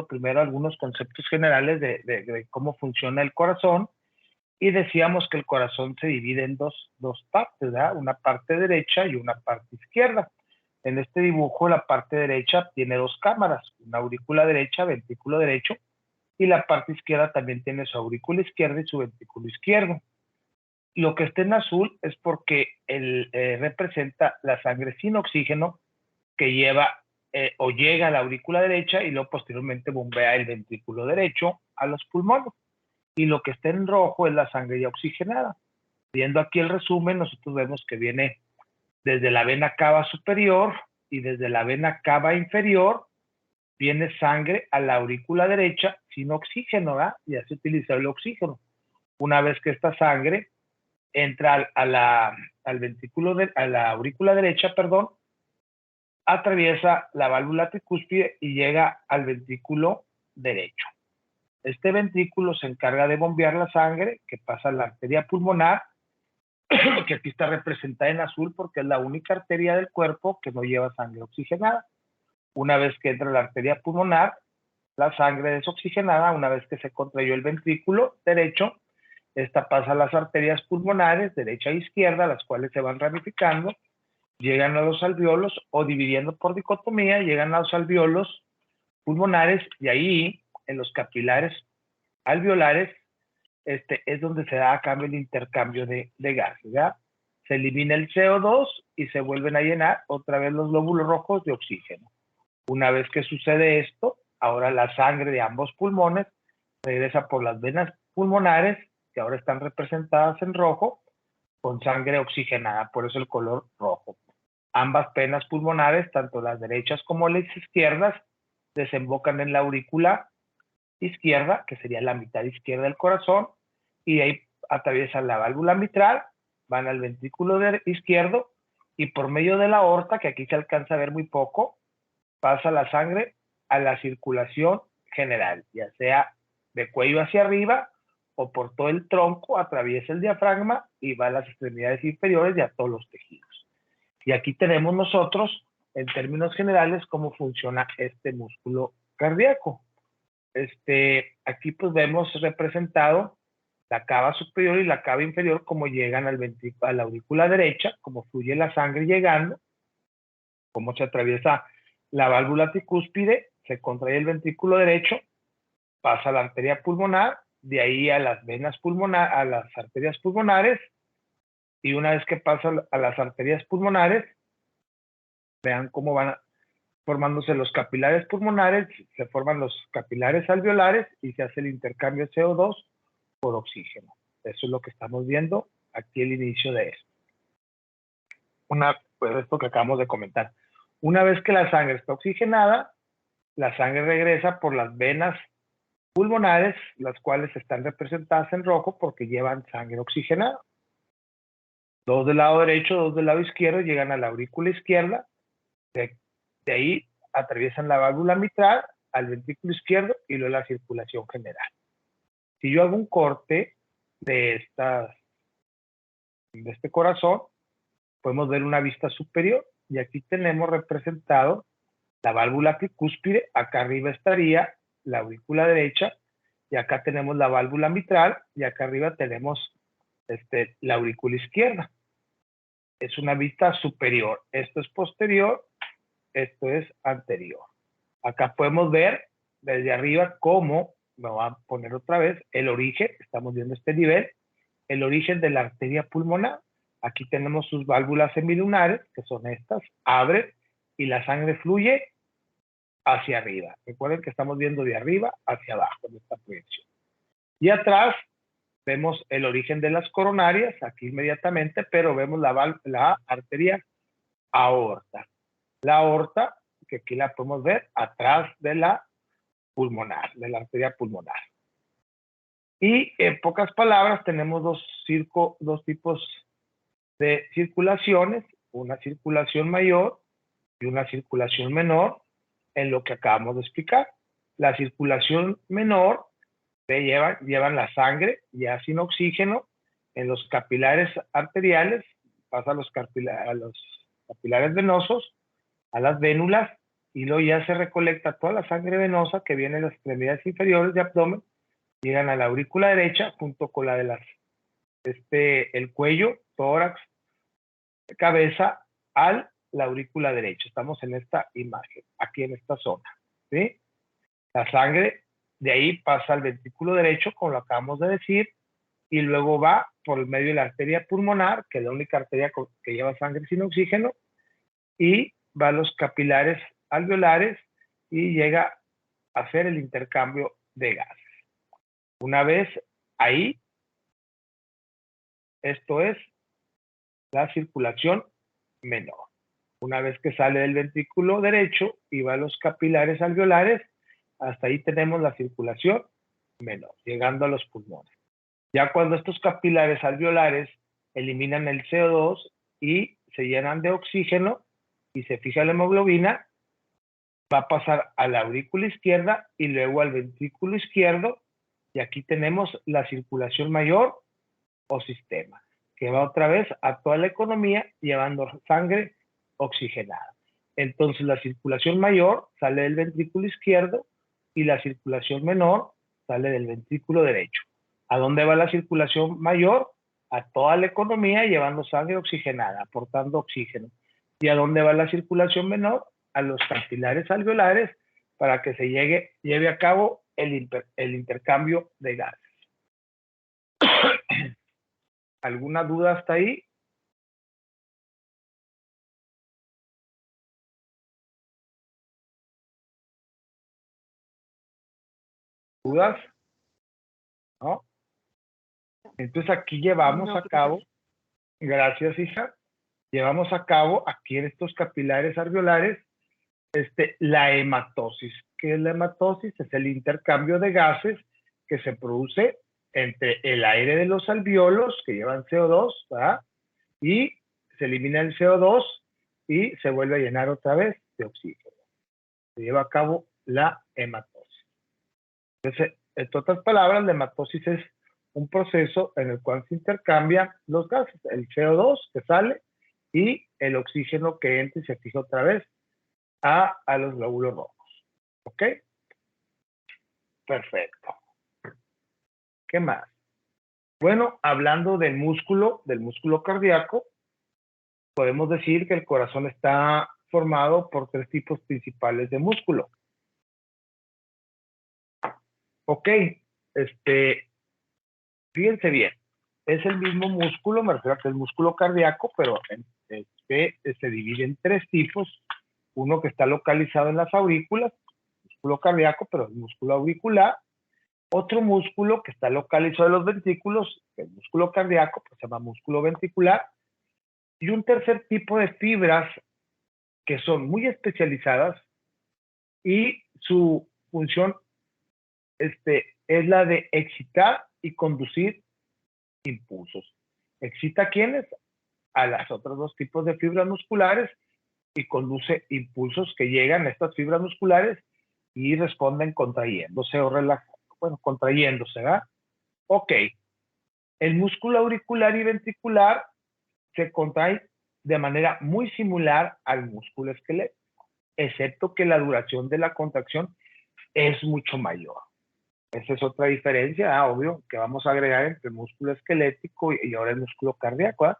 primero algunos conceptos generales de cómo funciona el corazón, y decíamos que el corazón se divide en dos partes, ¿verdad? Una parte derecha y una parte izquierda. En este dibujo, la parte derecha tiene dos cámaras, una aurícula derecha, ventrículo derecho, y la parte izquierda también tiene su aurícula izquierda y su ventrículo izquierdo. Lo que está en azul es porque representa la sangre sin oxígeno que lleva o llega a la aurícula derecha y luego posteriormente bombea el ventrículo derecho a los pulmones. Y lo que está en rojo es la sangre ya oxigenada. Viendo aquí el resumen, nosotros vemos que viene desde la vena cava superior y desde la vena cava inferior viene sangre a la aurícula derecha sin oxígeno, ¿verdad? Ya se utiliza el oxígeno. Una vez que esta sangre entra al ventrículo, a la aurícula derecha, perdón, atraviesa la válvula tricúspide y llega al ventrículo derecho. Este ventrículo se encarga de bombear la sangre que pasa a la arteria pulmonar, que aquí está representada en azul porque es la única arteria del cuerpo que no lleva sangre oxigenada. Una vez que entra la arteria pulmonar, la sangre desoxigenada, una vez que se contrayó el ventrículo derecho, esta pasa a las arterias pulmonares, derecha e izquierda, las cuales se van ramificando, llegan a los alveolos o dividiendo por dicotomía, llegan a los alveolos pulmonares y ahí, en los capilares alveolares, es donde se da a cambio el intercambio de gases, ¿ya? Se elimina el CO2 y se vuelven a llenar otra vez los glóbulos rojos de oxígeno. Una vez que sucede esto, ahora la sangre de ambos pulmones regresa por las venas pulmonares, que ahora están representadas en rojo, con sangre oxigenada, por eso el color rojo. Ambas venas pulmonares, tanto las derechas como las izquierdas, desembocan en la aurícula izquierda, que sería la mitad izquierda del corazón, y ahí atraviesan la válvula mitral, van al ventrículo izquierdo, y por medio de la aorta, que aquí se alcanza a ver muy poco, pasa la sangre a la circulación general, ya sea de cuello hacia arriba o por todo el tronco, atraviesa el diafragma y va a las extremidades inferiores y a todos los tejidos. Y aquí tenemos nosotros, en términos generales, cómo funciona este músculo cardíaco. Aquí pues vemos representado la cava superior y la cava inferior, como llegan a la aurícula derecha, cómo fluye la sangre llegando, cómo se atraviesa la válvula tricúspide, se contrae el ventrículo derecho, pasa a la arteria pulmonar, de ahí a las venas pulmonares, a las arterias pulmonares, y una vez que pasa a las arterias pulmonares, vean cómo van formándose los capilares pulmonares, se forman los capilares alveolares y se hace el intercambio de CO2 por oxígeno. Eso es lo que estamos viendo aquí, el inicio de esto. Pues esto que acabamos de comentar. Una vez que la sangre está oxigenada, la sangre regresa por las venas pulmonares, las cuales están representadas en rojo porque llevan sangre oxigenada. Dos del lado derecho, dos del lado izquierdo, llegan a la aurícula izquierda, de ahí atraviesan la válvula mitral al ventrículo izquierdo y luego la circulación general. Si yo hago un corte de este corazón, podemos ver una vista superior y aquí tenemos representado la válvula tricúspide, acá arriba estaría la aurícula derecha y acá tenemos la válvula mitral y acá arriba tenemos la aurícula izquierda. Es una vista superior. Esto es posterior, esto es anterior. Acá podemos ver desde arriba cómo, me voy a poner otra vez, el origen, estamos viendo este nivel, el origen de la arteria pulmonar. Aquí tenemos sus válvulas semilunares, que son estas, abren y la sangre fluye hacia arriba. Recuerden que estamos viendo de arriba hacia abajo en esta proyección. Y atrás vemos el origen de las coronarias, aquí inmediatamente, pero vemos la arteria aorta. La aorta, que aquí la podemos ver atrás de la pulmonar, de la arteria pulmonar. Y en pocas palabras tenemos dos tipos de circulaciones, una circulación mayor y una circulación menor, en lo que acabamos de explicar. La circulación menor llevan la sangre ya sin oxígeno en los capilares arteriales, pasa a los capilares venosos, a las vénulas, y luego ya se recolecta toda la sangre venosa que viene de las extremidades inferiores de abdomen, llegan a la aurícula derecha junto con la de las, el cuello, tórax, cabeza, la aurícula derecha. Estamos en esta imagen, aquí en esta zona, ¿sí? La sangre de ahí pasa al ventrículo derecho, como lo acabamos de decir, y luego va por el medio de la arteria pulmonar, que es la única arteria que lleva sangre sin oxígeno, y va a los capilares alveolares y llega a hacer el intercambio de gases. Una vez ahí, esto es la circulación menor. Una vez que sale del ventrículo derecho y va a los capilares alveolares, hasta ahí tenemos la circulación menor, llegando a los pulmones. Ya cuando estos capilares alveolares eliminan el CO2 y se llenan de oxígeno y se fija la hemoglobina, va a pasar a la aurícula izquierda y luego al ventrículo izquierdo, y aquí tenemos la circulación mayor o sistema, que va otra vez a toda la economía llevando sangre oxigenada. Entonces la circulación mayor sale del ventrículo izquierdo y la circulación menor sale del ventrículo derecho. ¿A dónde va la circulación mayor? A toda la economía llevando sangre oxigenada, aportando oxígeno. ¿Y a dónde va la circulación menor? A los capilares alveolares para que se lleve a cabo el intercambio de gases. ¿Alguna duda hasta ahí? ¿Dudas? ¿No? Entonces aquí llevamos a cabo, gracias hija, llevamos a cabo aquí en estos capilares alveolares la hematosis. ¿Qué es la hematosis? Es el intercambio de gases que se produce entre el aire de los alvéolos que llevan CO2, ¿verdad? Y se elimina el CO2 y se vuelve a llenar otra vez de oxígeno. Se lleva a cabo la hematosis. Entonces, en otras palabras, la hematosis es un proceso en el cual se intercambian los gases, el CO2 que sale y el oxígeno que entra y se fija otra vez a los glóbulos rojos. ¿Ok? Perfecto. ¿Qué más? Bueno, hablando del músculo cardíaco, podemos decir que el corazón está formado por 3 tipos principales de músculo. Ok, fíjense bien, es el mismo músculo, me refiero a que es el músculo cardíaco, pero se divide en 3 tipos. Uno que está localizado en las aurículas, músculo cardíaco, pero es músculo auricular. Otro músculo que está localizado en los ventrículos, que es el músculo cardíaco, que se llama músculo ventricular. Y un tercer tipo de fibras que son muy especializadas y su función es la de excitar y conducir impulsos. ¿Excita a quiénes? A las otros 2 tipos de fibras musculares y conduce impulsos que llegan a estas fibras musculares y responden contrayéndose o relajando. Bueno, contrayéndose, ¿verdad? Ok. El músculo auricular y ventricular se contrae de manera muy similar al músculo esquelético, excepto que la duración de la contracción es mucho mayor. Esa es otra diferencia, obvio, que vamos a agregar entre el músculo esquelético y ahora el músculo cardíaco. ¿eh?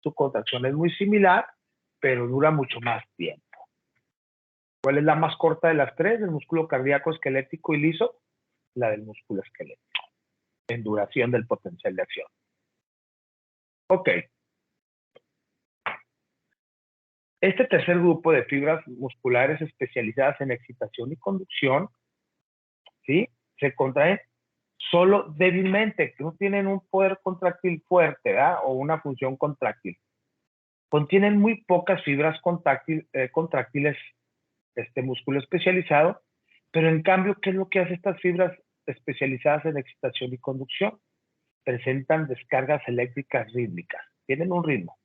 Su contracción es muy similar, pero dura mucho más tiempo. ¿Cuál es la más corta de las 3? El músculo cardíaco, esquelético y liso. La del músculo esquelético, en duración del potencial de acción. Ok. Este tercer grupo de fibras musculares especializadas en excitación y conducción, ¿sí? Se contraen solo débilmente, que no tienen un poder contráctil fuerte, ¿verdad? O una función contráctil. Contienen muy pocas fibras contráctiles, este músculo especializado, pero en cambio, ¿qué es lo que hace estas fibras especializadas en excitación y conducción? Presentan descargas eléctricas rítmicas, tienen un ritmo.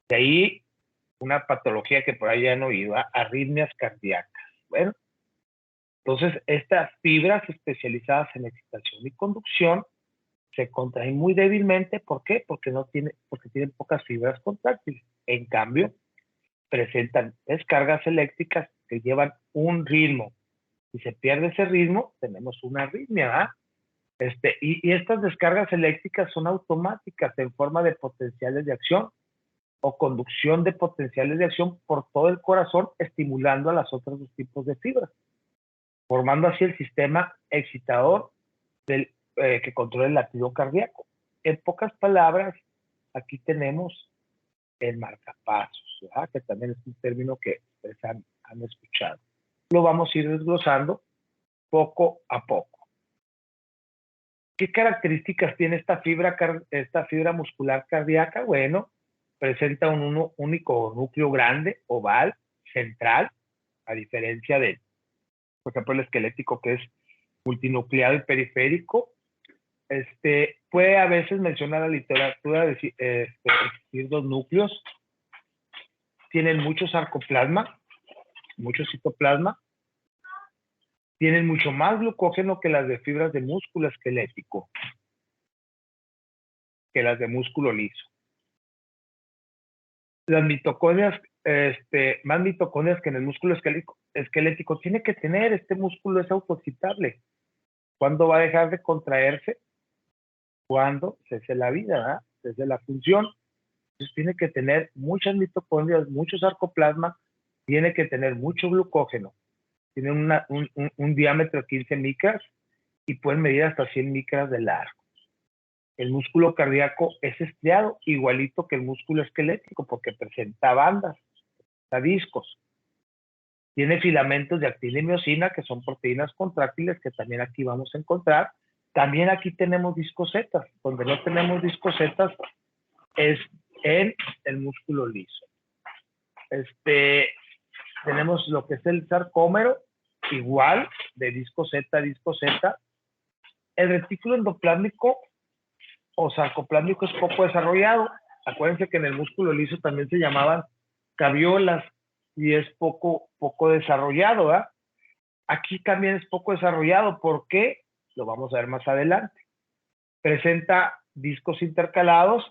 De ahí una patología que por ahí ya han oído, arritmias cardíacas. Bueno, entonces estas fibras especializadas en excitación y conducción se contraen muy débilmente. ¿Por qué? Porque tienen pocas fibras contráctiles. En cambio, presentan descargas eléctricas que llevan un ritmo. Si se pierde ese ritmo, tenemos una arritmia, ¿verdad? Y estas descargas eléctricas son automáticas en forma de potenciales de acción o conducción de potenciales de acción por todo el corazón, estimulando a los otros dos tipos de fibras, formando así el sistema excitador que controla el latido cardíaco. En pocas palabras, aquí tenemos el marcapasos, ¿verdad? Que también es un término que ustedes han escuchado. Lo vamos a ir desglosando poco a poco. ¿Qué características tiene esta fibra muscular cardíaca? Bueno, presenta un único núcleo grande, oval, central, a diferencia de, por ejemplo, el esquelético, que es multinucleado y periférico. Puede a veces mencionar la literatura decir dos núcleos. Tienen mucho sarcoplasma, mucho citoplasma. Tienen mucho más glucógeno que las de fibras de músculo esquelético, que las de músculo liso. Las mitocondrias, más mitocondrias que en el músculo esquelético. Tiene que tener, este músculo es autoexcitable. ¿Cuándo va a dejar de contraerse? Cuando cese la vida, ¿verdad? Cese la función. Entonces tiene que tener muchas mitocondrias, mucho sarcoplasma, tiene que tener mucho glucógeno. Tienen un diámetro de 15 micras y pueden medir hasta 100 micras de largo. El músculo cardíaco es estriado, igualito que el músculo esquelético, porque presenta bandas, presenta discos. Tiene filamentos de actina y miosina, que son proteínas contráctiles, que también aquí vamos a encontrar. También aquí tenemos discosetas. Donde no tenemos discosetas es en el músculo liso. Tenemos lo que es el sarcómero, igual, de disco Z a disco Z. El retículo endoplásmico o sarcoplásmico es poco desarrollado. Acuérdense que en el músculo liso también se llamaban caviolas y es poco desarrollado, ¿verdad? Aquí también es poco desarrollado. ¿Por qué? Lo vamos a ver más adelante. Presenta discos intercalados,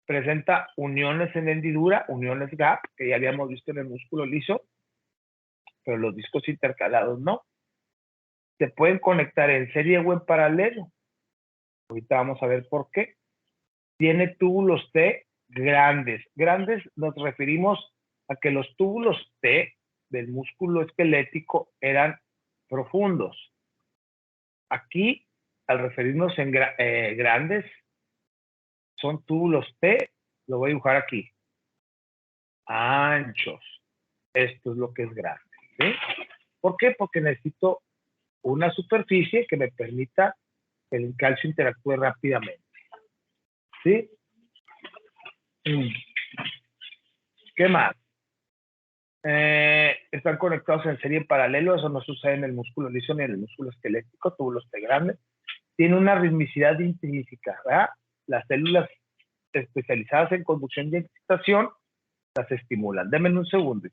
presenta uniones en hendidura, uniones gap, que ya habíamos visto en el músculo liso, pero los discos intercalados no. Se pueden conectar en serie o en paralelo. Ahorita vamos a ver por qué. Tiene túbulos T grandes. Grandes nos referimos a que los túbulos T del músculo esquelético eran profundos. Aquí, al referirnos en grandes, son túbulos T, lo voy a dibujar aquí, anchos. Esto es lo que es grande, ¿sí? ¿Por qué? Porque necesito una superficie que me permita que el calcio interactúe rápidamente, ¿sí? ¿Qué más? Están conectados en serie en paralelo, eso no sucede en el músculo liso ni en el músculo esquelético, túbulos T grandes. Tiene una ritmicidad intrínseca, ¿verdad? Las células especializadas en conducción y excitación las estimulan. Denme un segundo.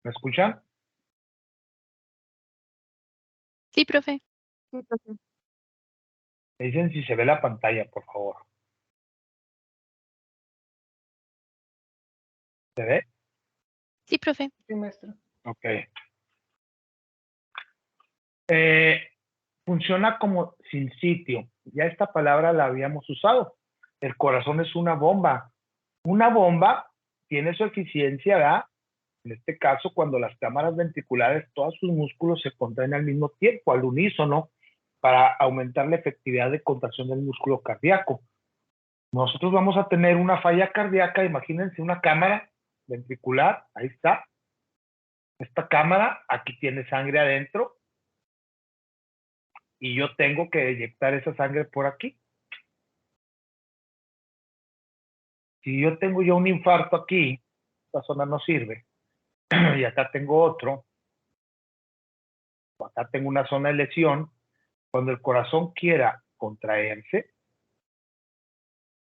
¿Me escuchan? Sí, profe. Me dicen si se ve la pantalla, por favor. ¿Se ve? Sí, profe. Sí, maestro. Ok. Funciona como sin sitio. Ya esta palabra la habíamos usado. El corazón es una bomba. Una bomba tiene su eficiencia, ¿verdad? En este caso, cuando las cámaras ventriculares, todos sus músculos se contraen al mismo tiempo, al unísono, para aumentar la efectividad de contracción del músculo cardíaco. Nosotros vamos a tener una falla cardíaca, imagínense una cámara ventricular, ahí está. Esta cámara, aquí tiene sangre adentro, y yo tengo que eyectar esa sangre por aquí. Si yo tengo ya un infarto aquí, esta zona no sirve, y acá tengo otro, acá tengo una zona de lesión, cuando el corazón quiera contraerse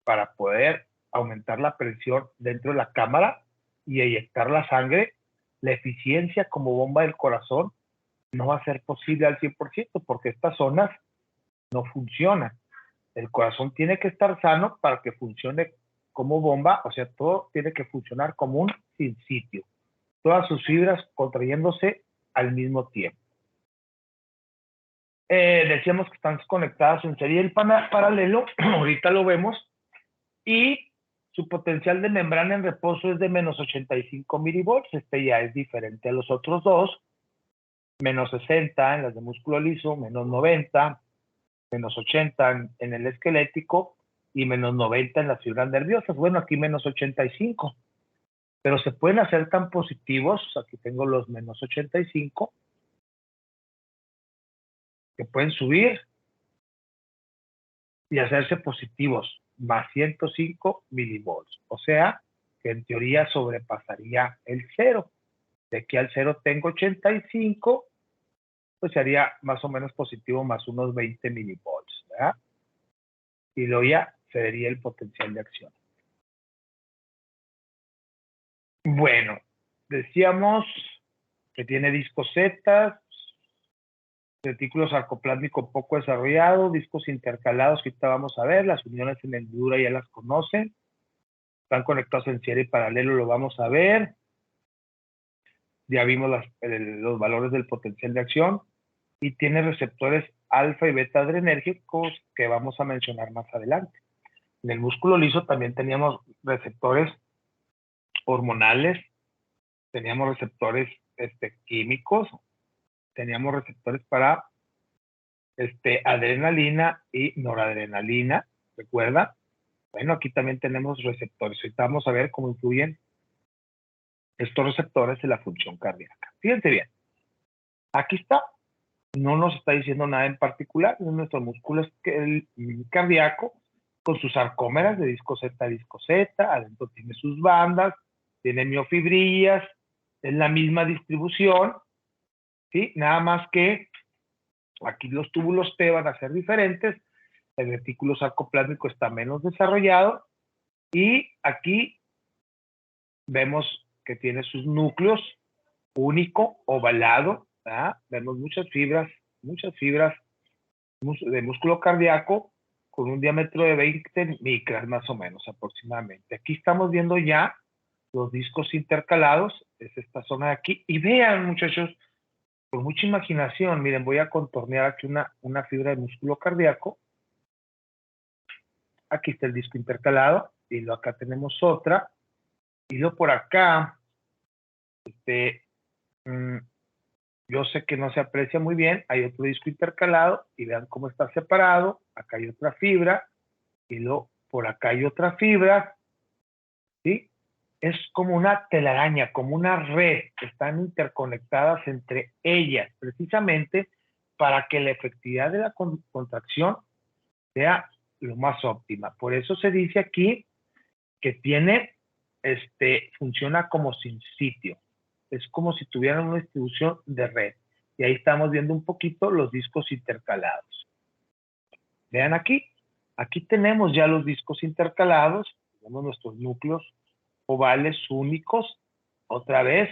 para poder aumentar la presión dentro de la cámara y eyectar la sangre, la eficiencia como bomba del corazón no va a ser posible al 100% porque estas zonas no funcionan. El corazón tiene que estar sano para que funcione como bomba, o sea, todo tiene que funcionar como un sin sitio. Todas sus fibras contrayéndose al mismo tiempo. Decíamos que están conectadas en serie paralelo, ahorita lo vemos, y su potencial de membrana en reposo es de menos 85 milivolts. Este ya es diferente a los otros dos. Menos 60 en las de músculo liso, menos 90, menos 80 en el esquelético y menos 90 en las fibras nerviosas. Bueno, aquí menos 85. Pero se pueden hacer tan positivos, aquí tengo los menos 85, que pueden subir y hacerse positivos, más 105 milivolts. O sea, que en teoría sobrepasaría el 0. De aquí al 0 tengo 85, pues sería más o menos positivo más unos 20 milivolts, ¿verdad? Y luego ya se vería el potencial de acción. Bueno, decíamos que tiene discos Z, retículo sarcoplásmico poco desarrollado, discos intercalados que ahorita vamos a ver, las uniones en hendidura ya las conocen, están conectados en serie y paralelo, lo vamos a ver. Ya vimos los valores del potencial de acción y tiene receptores alfa y beta adrenérgicos que vamos a mencionar más adelante. En el músculo liso también teníamos receptores hormonales, teníamos receptores químicos, teníamos receptores para adrenalina y noradrenalina, ¿recuerda? Bueno, aquí también tenemos receptores. Ahorita vamos a ver cómo influyen estos receptores en la función cardíaca. Fíjense bien, aquí está, no nos está diciendo nada en particular, es nuestro músculo cardíaco con sus sarcómeras de disco Z a disco Z, adentro tiene sus bandas, tiene miofibrillas, es la misma distribución, ¿sí? Nada más que aquí los túbulos T van a ser diferentes, el retículo sarcoplásmico está menos desarrollado y aquí vemos que tiene sus núcleos único, ovalado, ¿verdad? Vemos muchas fibras de músculo cardíaco con un diámetro de 20 micras más o menos aproximadamente. Aquí estamos viendo ya los discos intercalados, es esta zona de aquí, y vean muchachos, con mucha imaginación, miren, voy a contornear aquí una fibra de músculo cardíaco, aquí está el disco intercalado, y luego acá tenemos otra, y luego por acá, yo sé que no se aprecia muy bien, hay otro disco intercalado, y vean cómo está separado, acá hay otra fibra, y luego por acá hay otra fibra, ¿sí? Es como una telaraña, como una red, que están interconectadas entre ellas, precisamente para que la efectividad de la contracción sea lo más óptima. Por eso se dice aquí que tiene, funciona como sin sitio. Es como si tuvieran una distribución de red. Y ahí estamos viendo un poquito los discos intercalados. Vean aquí, aquí tenemos ya los discos intercalados, tenemos nuestros núcleos ovales únicos, otra vez,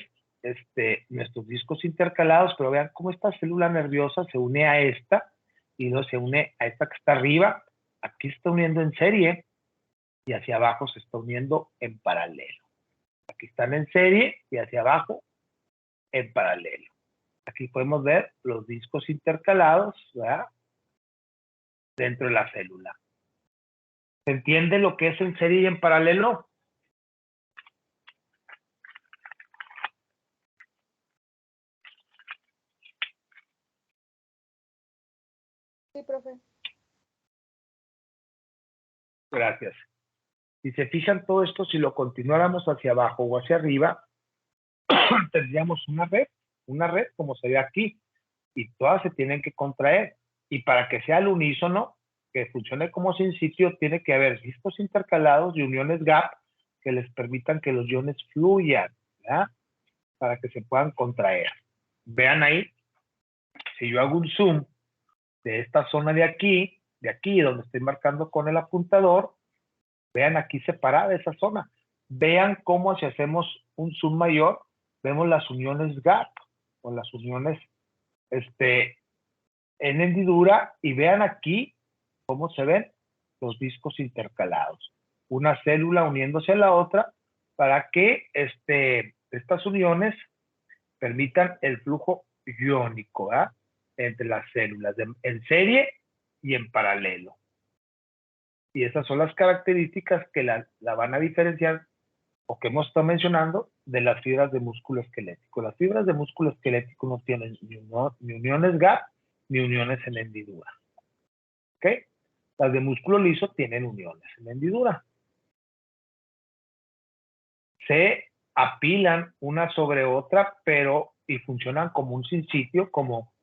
nuestros discos intercalados, pero vean cómo esta célula nerviosa se une a esta y luego se une a esta que está arriba. Aquí se está uniendo en serie y hacia abajo se está uniendo en paralelo. Aquí están en serie y hacia abajo en paralelo. Aquí podemos ver los discos intercalados, ¿verdad?, dentro de la célula. ¿Se entiende lo que es en serie y en paralelo? Sí, profe. Gracias. Si se fijan todo esto, si lo continuáramos hacia abajo o hacia arriba, tendríamos una red como se ve aquí, y todas se tienen que contraer. Y para que sea al unísono, que funcione como sinsitio, tiene que haber discos intercalados y uniones gap que les permitan que los iones fluyan, ¿verdad?, para que se puedan contraer. Vean ahí, si yo hago un zoom de esta zona de aquí, donde estoy marcando con el apuntador, vean aquí separada esa zona. Vean cómo si hacemos un zoom mayor, vemos las uniones gap o las uniones en hendidura, y vean aquí cómo se ven los discos intercalados. Una célula uniéndose a la otra para que estas uniones permitan el flujo iónico, ¿verdad?, entre las células, en serie y en paralelo. Y esas son las características que la van a diferenciar, o que hemos estado mencionando, de las fibras de músculo esquelético. Las fibras de músculo esquelético no tienen ni uniones gap ni uniones en hendidura. ¿Ok? Las de músculo liso tienen uniones en hendidura. Se apilan una sobre otra, y funcionan como un sinsitio, como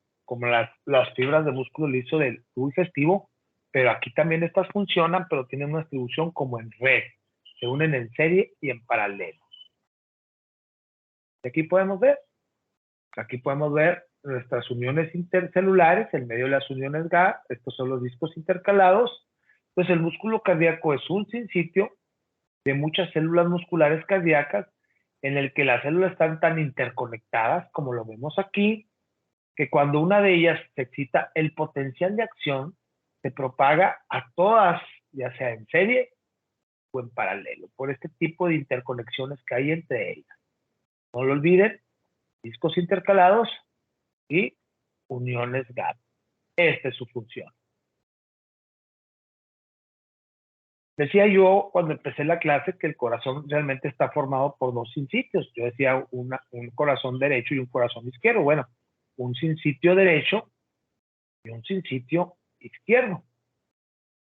las fibras de músculo liso del tubo digestivo, pero aquí también estas funcionan, pero tienen una distribución como en red. Se unen en serie y en paralelo. Y aquí podemos ver nuestras uniones intercelulares, en medio de las uniones GAP, estos son los discos intercalados. Pues el músculo cardíaco es un sinsitio de muchas células musculares cardíacas, en el que las células están tan interconectadas, como lo vemos aquí, que cuando una de ellas se excita, el potencial de acción se propaga a todas, ya sea en serie o en paralelo, por este tipo de interconexiones que hay entre ellas. No lo olviden, discos intercalados y uniones GAP. Esta es su función. Decía yo cuando empecé la clase que el corazón realmente está formado por dos sinsitios. Yo decía un corazón derecho y un corazón izquierdo. Bueno, un sinsitio derecho y un sinsitio izquierdo.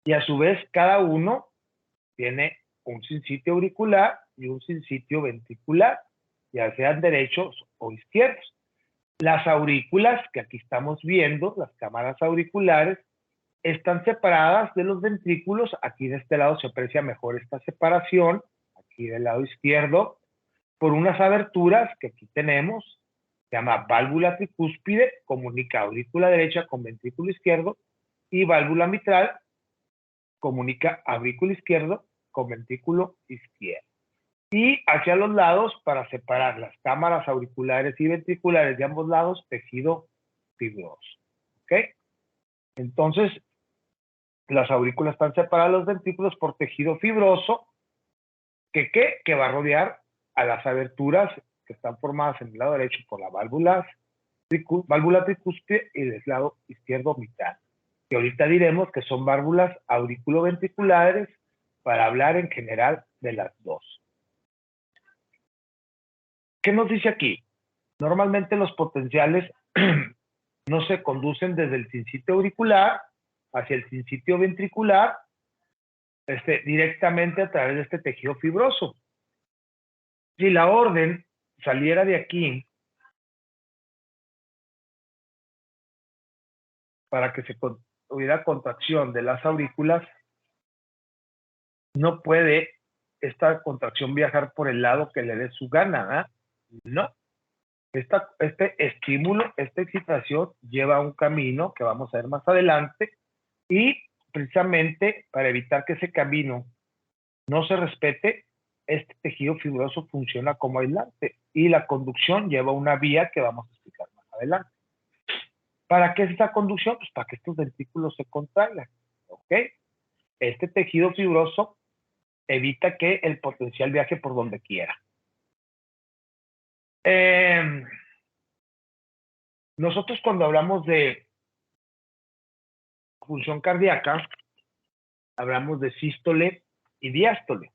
Y a su vez cada uno tiene un sinsitio auricular y un sinsitio ventricular, ya sean derechos o izquierdos. Las aurículas que aquí estamos viendo, las cámaras auriculares, están separadas de los ventrículos. Aquí de este lado se aprecia mejor esta separación, aquí del lado izquierdo, por unas aberturas que aquí tenemos. Se llama válvula tricúspide, comunica aurícula derecha con ventrículo izquierdo, y válvula mitral comunica aurículo izquierdo con ventrículo izquierdo. Y hacia los lados, para separar las cámaras auriculares y ventriculares de ambos lados, tejido fibroso. ¿Ok? Entonces, las aurículas están separadas de los ventrículos por tejido fibroso, que va a rodear a las aberturas que están formadas en el lado derecho por la válvula tricúspide y del lado izquierdo mitral. Que ahorita diremos que son válvulas auriculoventriculares, para hablar en general de las dos. ¿Qué nos dice aquí? Normalmente los potenciales no se conducen desde el sinsitio auricular hacia el sinsitio ventricular directamente a través de este tejido fibroso. Si la orden saliera de aquí para que se hubiera contracción de las aurículas, no puede esta contracción viajar por el lado que le dé su gana, ¿eh? No. Este estímulo, esta excitación lleva un camino que vamos a ver más adelante, y precisamente para evitar que ese camino no se respete, este tejido fibroso funciona como aislante y la conducción lleva una vía que vamos a explicar más adelante. ¿Para qué es esta conducción? Pues para que estos ventrículos se contraigan, ¿ok? Este tejido fibroso evita que el potencial viaje por donde quiera. Nosotros cuando hablamos de función cardíaca, hablamos de sístole y diástole.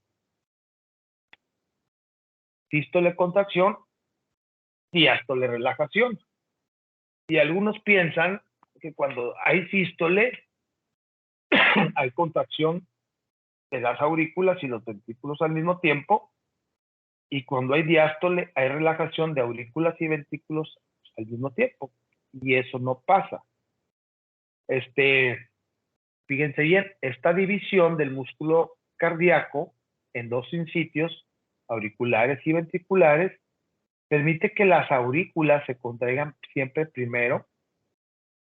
Sístole contracción, diástole relajación. Y algunos piensan que cuando hay sístole, hay contracción de las aurículas y los ventrículos al mismo tiempo, y cuando hay diástole, hay relajación de aurículas y ventrículos al mismo tiempo. Y eso no pasa. Fíjense bien, esta división del músculo cardíaco en dos sitios, auriculares y ventriculares, permite que las aurículas se contraigan siempre primero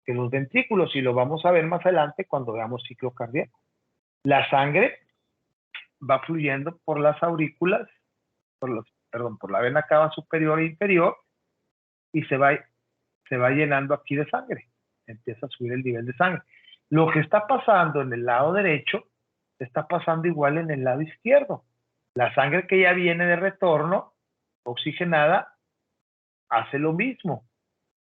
que los ventrículos, y lo vamos a ver más adelante cuando veamos ciclo cardíaco. La sangre va fluyendo por las aurículas, por la vena cava superior e inferior, y se va llenando aquí de sangre. Empieza a subir el nivel de sangre. Lo que está pasando en el lado derecho está pasando igual en el lado izquierdo. La sangre que ya viene de retorno, oxigenada, hace lo mismo.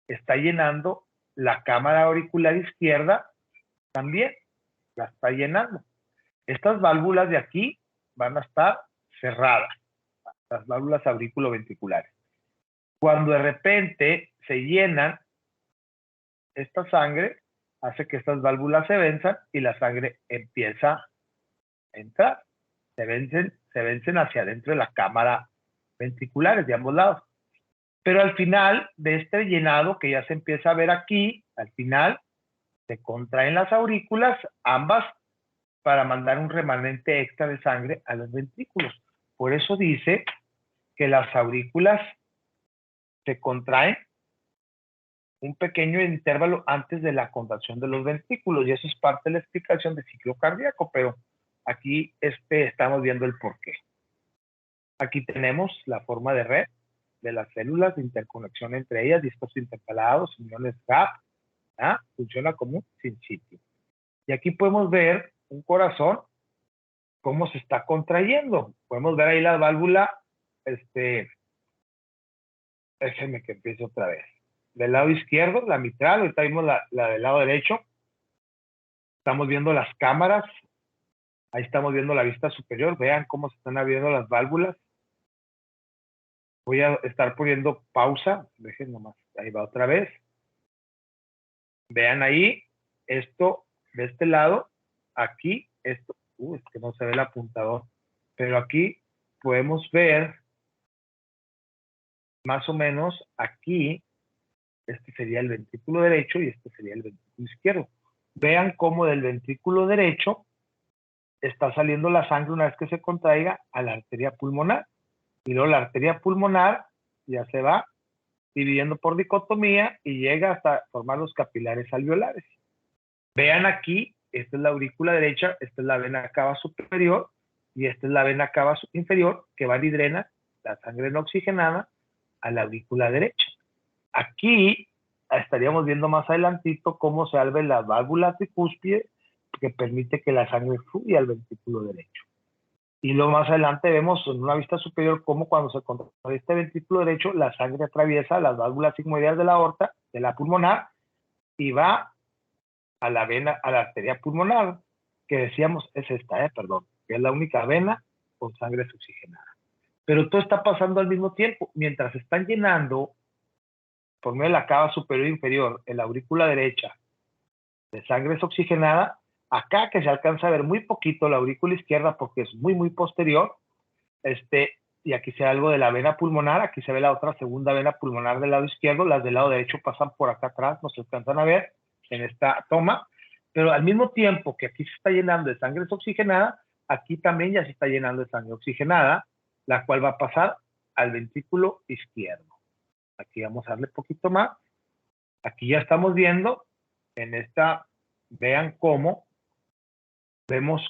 Está llenando la cámara auricular izquierda también. La está llenando. Estas válvulas de aquí van a estar cerradas, las válvulas auriculoventriculares. Cuando de repente se llenan, esta sangre hace que estas válvulas se venzan y la sangre empieza a entrar. Se vencen hacia adentro de la cámara ventriculares de ambos lados. Pero al final de este llenado que ya se empieza a ver aquí, al final se contraen las aurículas, ambas, para mandar un remanente extra de sangre a los ventrículos. Por eso dice que las aurículas se contraen un pequeño intervalo antes de la contracción de los ventrículos, y eso es parte de la explicación del ciclo cardíaco, pero aquí estamos viendo el porqué. Aquí tenemos la forma de red de las células, de interconexión entre ellas, discos intercalados, uniones gap, funciona como un sinsitio. Y aquí podemos ver un corazón, cómo se está contrayendo. Podemos ver ahí la válvula, déjenme que empiece otra vez. Del lado izquierdo, la mitral, ahorita vimos la del lado derecho. Estamos viendo las cámaras, ahí estamos viendo la vista superior, vean cómo se están abriendo las válvulas. Voy a estar poniendo pausa, dejen nomás, ahí va otra vez. Vean ahí, esto de este lado, aquí, esto, es que no se ve el apuntador, pero aquí podemos ver más o menos aquí, este sería el ventrículo derecho y este sería el ventrículo izquierdo. Vean cómo del ventrículo derecho está saliendo la sangre una vez que se contraiga a la arteria pulmonar. Y luego la arteria pulmonar ya se va dividiendo por dicotomía y llega hasta formar los capilares alveolares. Vean aquí, esta es la aurícula derecha, esta es la vena cava superior y esta es la vena cava inferior que va y drena la sangre no oxigenada a la aurícula derecha. Aquí estaríamos viendo más adelantito cómo se abre la válvula tricúspide que permite que la sangre fluya al ventrículo derecho. Y luego más adelante vemos en una vista superior cómo cuando se contrae este ventrículo derecho, la sangre atraviesa las válvulas sigmoideas de la aorta, de la pulmonar, y va a la vena, a la arteria pulmonar, que decíamos es esta, que es la única vena con sangre oxigenada. Pero todo está pasando al mismo tiempo. Mientras están llenando por medio de la cava superior e inferior en la aurícula derecha de sangre oxigenada, acá que se alcanza a ver muy poquito la aurícula izquierda porque es muy, muy posterior, y aquí se ve algo de la vena pulmonar, aquí se ve la otra segunda vena pulmonar del lado izquierdo, las del lado derecho pasan por acá atrás, no se alcanzan a ver en esta toma, pero al mismo tiempo que aquí se está llenando de sangre oxigenada, aquí también ya se está llenando de sangre oxigenada, la cual va a pasar al ventrículo izquierdo. Aquí vamos a darle un poquito más. Aquí ya estamos viendo en esta, vean cómo vemos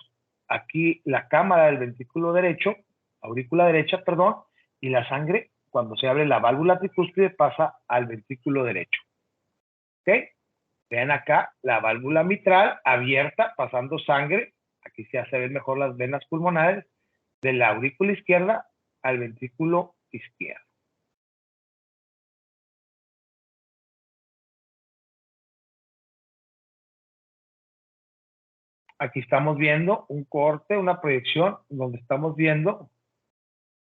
aquí la cámara del ventrículo derecho, aurícula derecha, perdón, y la sangre, cuando se abre la válvula tricúspide, pasa al ventrículo derecho. ¿Ok? Vean acá la válvula mitral abierta, pasando sangre. Aquí ya se ven mejor las venas pulmonares de la aurícula izquierda al ventrículo izquierdo. Aquí estamos viendo un corte, una proyección, donde estamos viendo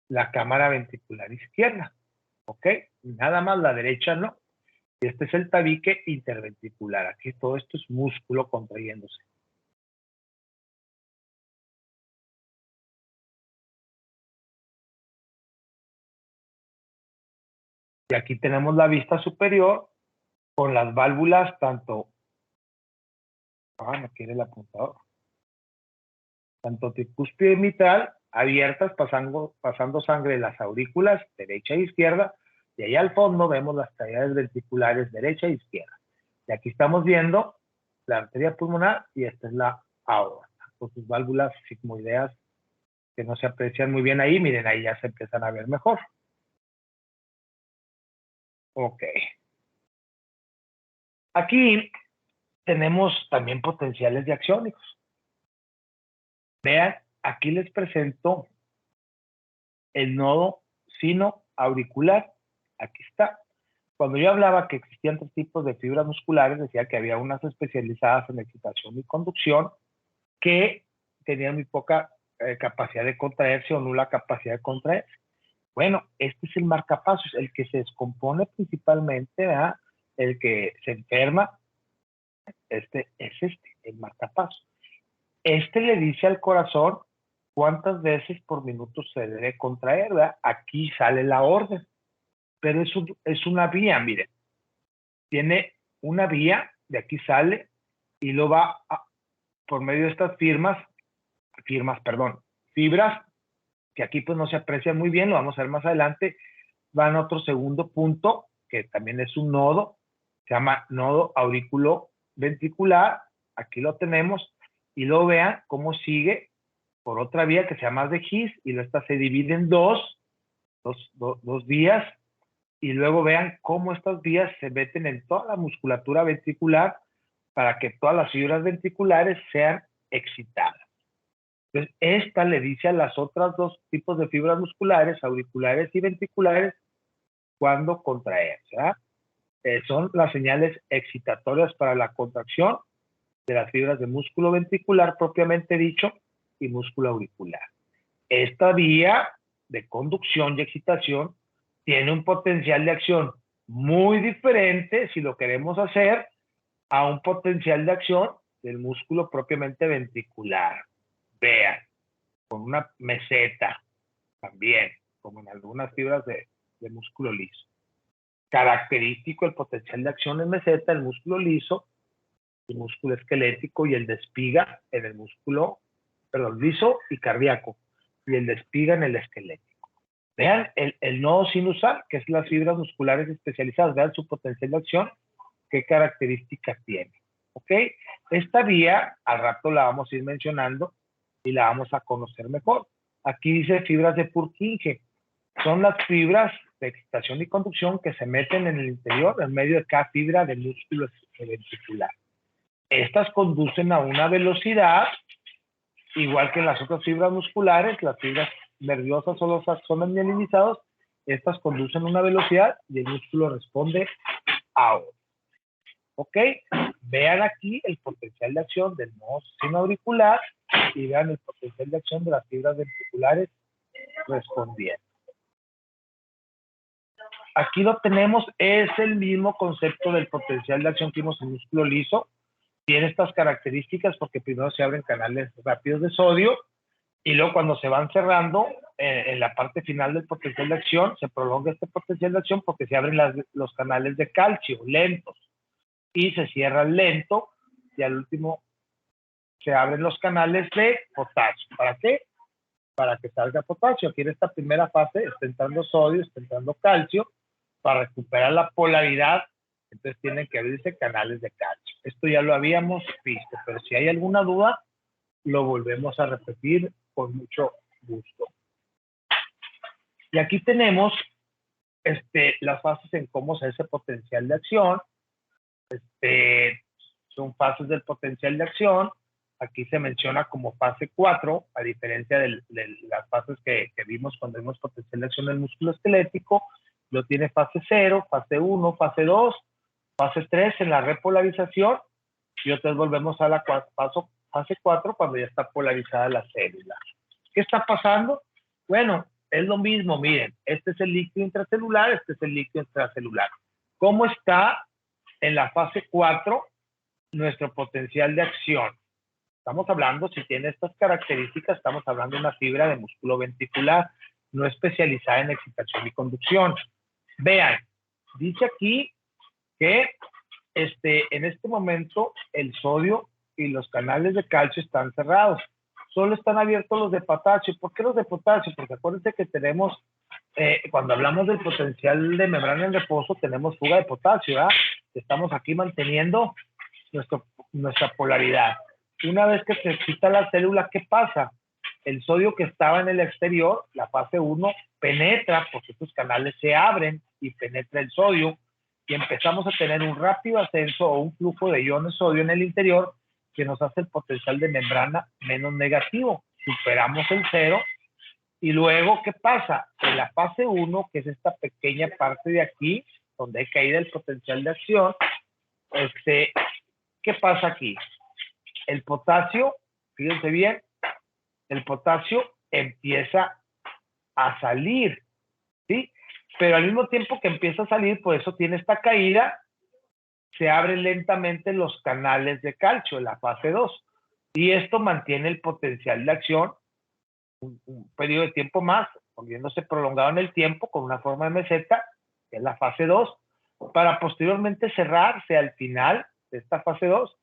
la cámara ventricular izquierda. ¿Ok? Nada más la derecha no. Y este es el tabique interventricular. Aquí todo esto es músculo contrayéndose. Y aquí tenemos la vista superior con las válvulas tanto... no quiere el apuntador. Tanto tricúspide y mitral abiertas, pasando sangre de las aurículas derecha e izquierda, y ahí al fondo vemos las cavidades ventriculares derecha e izquierda. Y aquí estamos viendo la arteria pulmonar y esta es la aorta, con sus válvulas sigmoideas que no se aprecian muy bien ahí. Miren, ahí ya se empiezan a ver mejor. Ok. Aquí tenemos también potenciales diacciónicos. Vean, aquí les presento el nodo sinoauricular. Aquí está. Cuando yo hablaba que existían 3 tipos de fibras musculares, decía que había unas especializadas en excitación y conducción que tenían muy poca capacidad de contraerse o nula capacidad de contraerse. Bueno, este es el marcapasos, el que se descompone principalmente, ¿verdad? El que se enferma, el marcapasos. Este le dice al corazón cuántas veces por minuto se debe contraer, ¿verdad? Aquí sale la orden, pero es una vía, miren. Tiene una vía, de aquí sale, y lo va por medio de estas fibras, que aquí pues no se aprecian muy bien, lo vamos a ver más adelante, van a otro segundo punto, que también es un nodo, se llama nodo auriculoventricular, aquí lo tenemos, y luego vean cómo sigue por otra vía que se llama de His, y esta se divide en dos vías, y luego vean cómo estas vías se meten en toda la musculatura ventricular para que todas las fibras ventriculares sean excitadas. Entonces, esta le dice a las otras 2 tipos de fibras musculares, auriculares y ventriculares, cuándo contraerse. Son las señales excitatorias para la contracción de las fibras de músculo ventricular propiamente dicho y músculo auricular. Esta vía de conducción y excitación tiene un potencial de acción muy diferente, si lo queremos hacer, a un potencial de acción del músculo propiamente ventricular. Vean, con una meseta también, como en algunas fibras de músculo liso. Característico el potencial de acción en meseta, el músculo liso, el músculo esquelético y el despiga en el músculo, liso y cardíaco, y el despiga en el esquelético. Vean el nodo sinusal, que es las fibras musculares especializadas, vean su potencial de acción, qué características tiene. ¿Ok? Esta vía, al rato la vamos a ir mencionando y la vamos a conocer mejor. Aquí dice fibras de Purkinje. Son las fibras de excitación y conducción que se meten en el interior, en medio de cada fibra del músculo ventricular. Estas conducen a una velocidad, igual que en las otras fibras musculares, las fibras nerviosas o los axones mielinizados, estas conducen a una velocidad y el músculo responde a otra. ¿Ok? Vean aquí el potencial de acción del nodo sinoauricular y vean el potencial de acción de las fibras ventriculares respondiendo. Aquí lo tenemos, es el mismo concepto del potencial de acción que vimos en el músculo liso. Tiene estas características porque primero se abren canales rápidos de sodio y luego cuando se van cerrando en la parte final del potencial de acción, se prolonga este potencial de acción porque se abren los canales de calcio lentos y se cierran lento y al último se abren los canales de potasio. ¿Para qué? Para que salga potasio. Aquí en esta primera fase está entrando sodio, está entrando calcio. Para recuperar la polaridad, entonces tienen que abrirse canales de calcio. Esto ya lo habíamos visto, pero si hay alguna duda, lo volvemos a repetir con mucho gusto. Y aquí tenemos las fases en cómo se hace potencial de acción. son fases del potencial de acción. Aquí se menciona como fase 4, a diferencia de las fases que vimos cuando vimos potencial de acción del músculo esquelético. Lo tiene fase 0, fase 1, fase 2, fase 3 en la repolarización, y otra vez volvemos a la fase 4 cuando ya está polarizada la célula. ¿Qué está pasando? Bueno, es lo mismo, miren, este es el líquido intracelular, este es el líquido extracelular. ¿Cómo está en la fase 4 nuestro potencial de acción? Estamos hablando, si tiene estas características, estamos hablando de una fibra de músculo ventricular, no especializada en excitación y conducción. Vean, dice aquí que en este momento el sodio y los canales de calcio están cerrados. Solo están abiertos los de potasio. ¿Por qué los de potasio? Porque acuérdense que tenemos, cuando hablamos del potencial de membrana en reposo, tenemos fuga de potasio, ¿verdad? Estamos aquí manteniendo nuestra polaridad. Una vez que se excita la célula, ¿qué pasa? El sodio que estaba en el exterior, la fase 1, penetra, porque estos canales se abren y penetra el sodio, y empezamos a tener un rápido ascenso o un flujo de iones sodio en el interior que nos hace el potencial de membrana menos negativo. Superamos el 0, y luego, ¿qué pasa? En la fase 1, que es esta pequeña parte de aquí, donde hay caída del potencial de acción, ¿qué pasa aquí? El potasio, fíjense bien, el potasio empieza a salir, ¿sí? Pero al mismo tiempo que empieza a salir, por eso tiene esta caída, se abren lentamente los canales de calcio en la fase 2. Y esto mantiene el potencial de acción un periodo de tiempo más, volviéndose prolongado en el tiempo con una forma de meseta, que es la fase 2, para posteriormente cerrarse al final de esta fase 2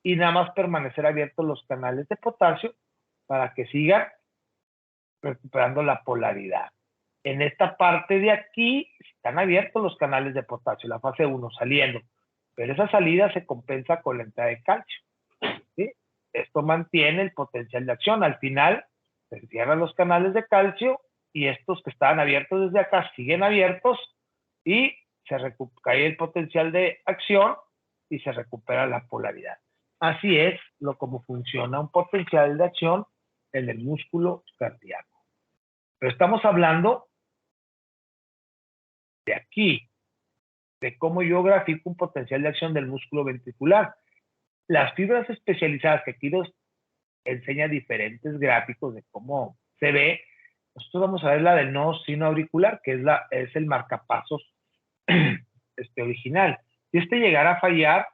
y nada más permanecer abiertos los canales de potasio para que sigan recuperando la polaridad. En esta parte de aquí están abiertos los canales de potasio, la fase 1 saliendo, pero esa salida se compensa con la entrada de calcio, ¿sí? Esto mantiene el potencial de acción. Al final se cierran los canales de calcio y estos que estaban abiertos desde acá siguen abiertos y se cae el potencial de acción y se recupera la polaridad. Así es como funciona un potencial de acción en el músculo cardíaco. Pero estamos hablando de aquí, de cómo yo grafico un potencial de acción del músculo ventricular. Las fibras especializadas, que aquí los enseña diferentes gráficos de cómo se ve, nosotros vamos a ver la del nodo sinoauricular, que es el marcapasos original. Si llegara a fallar,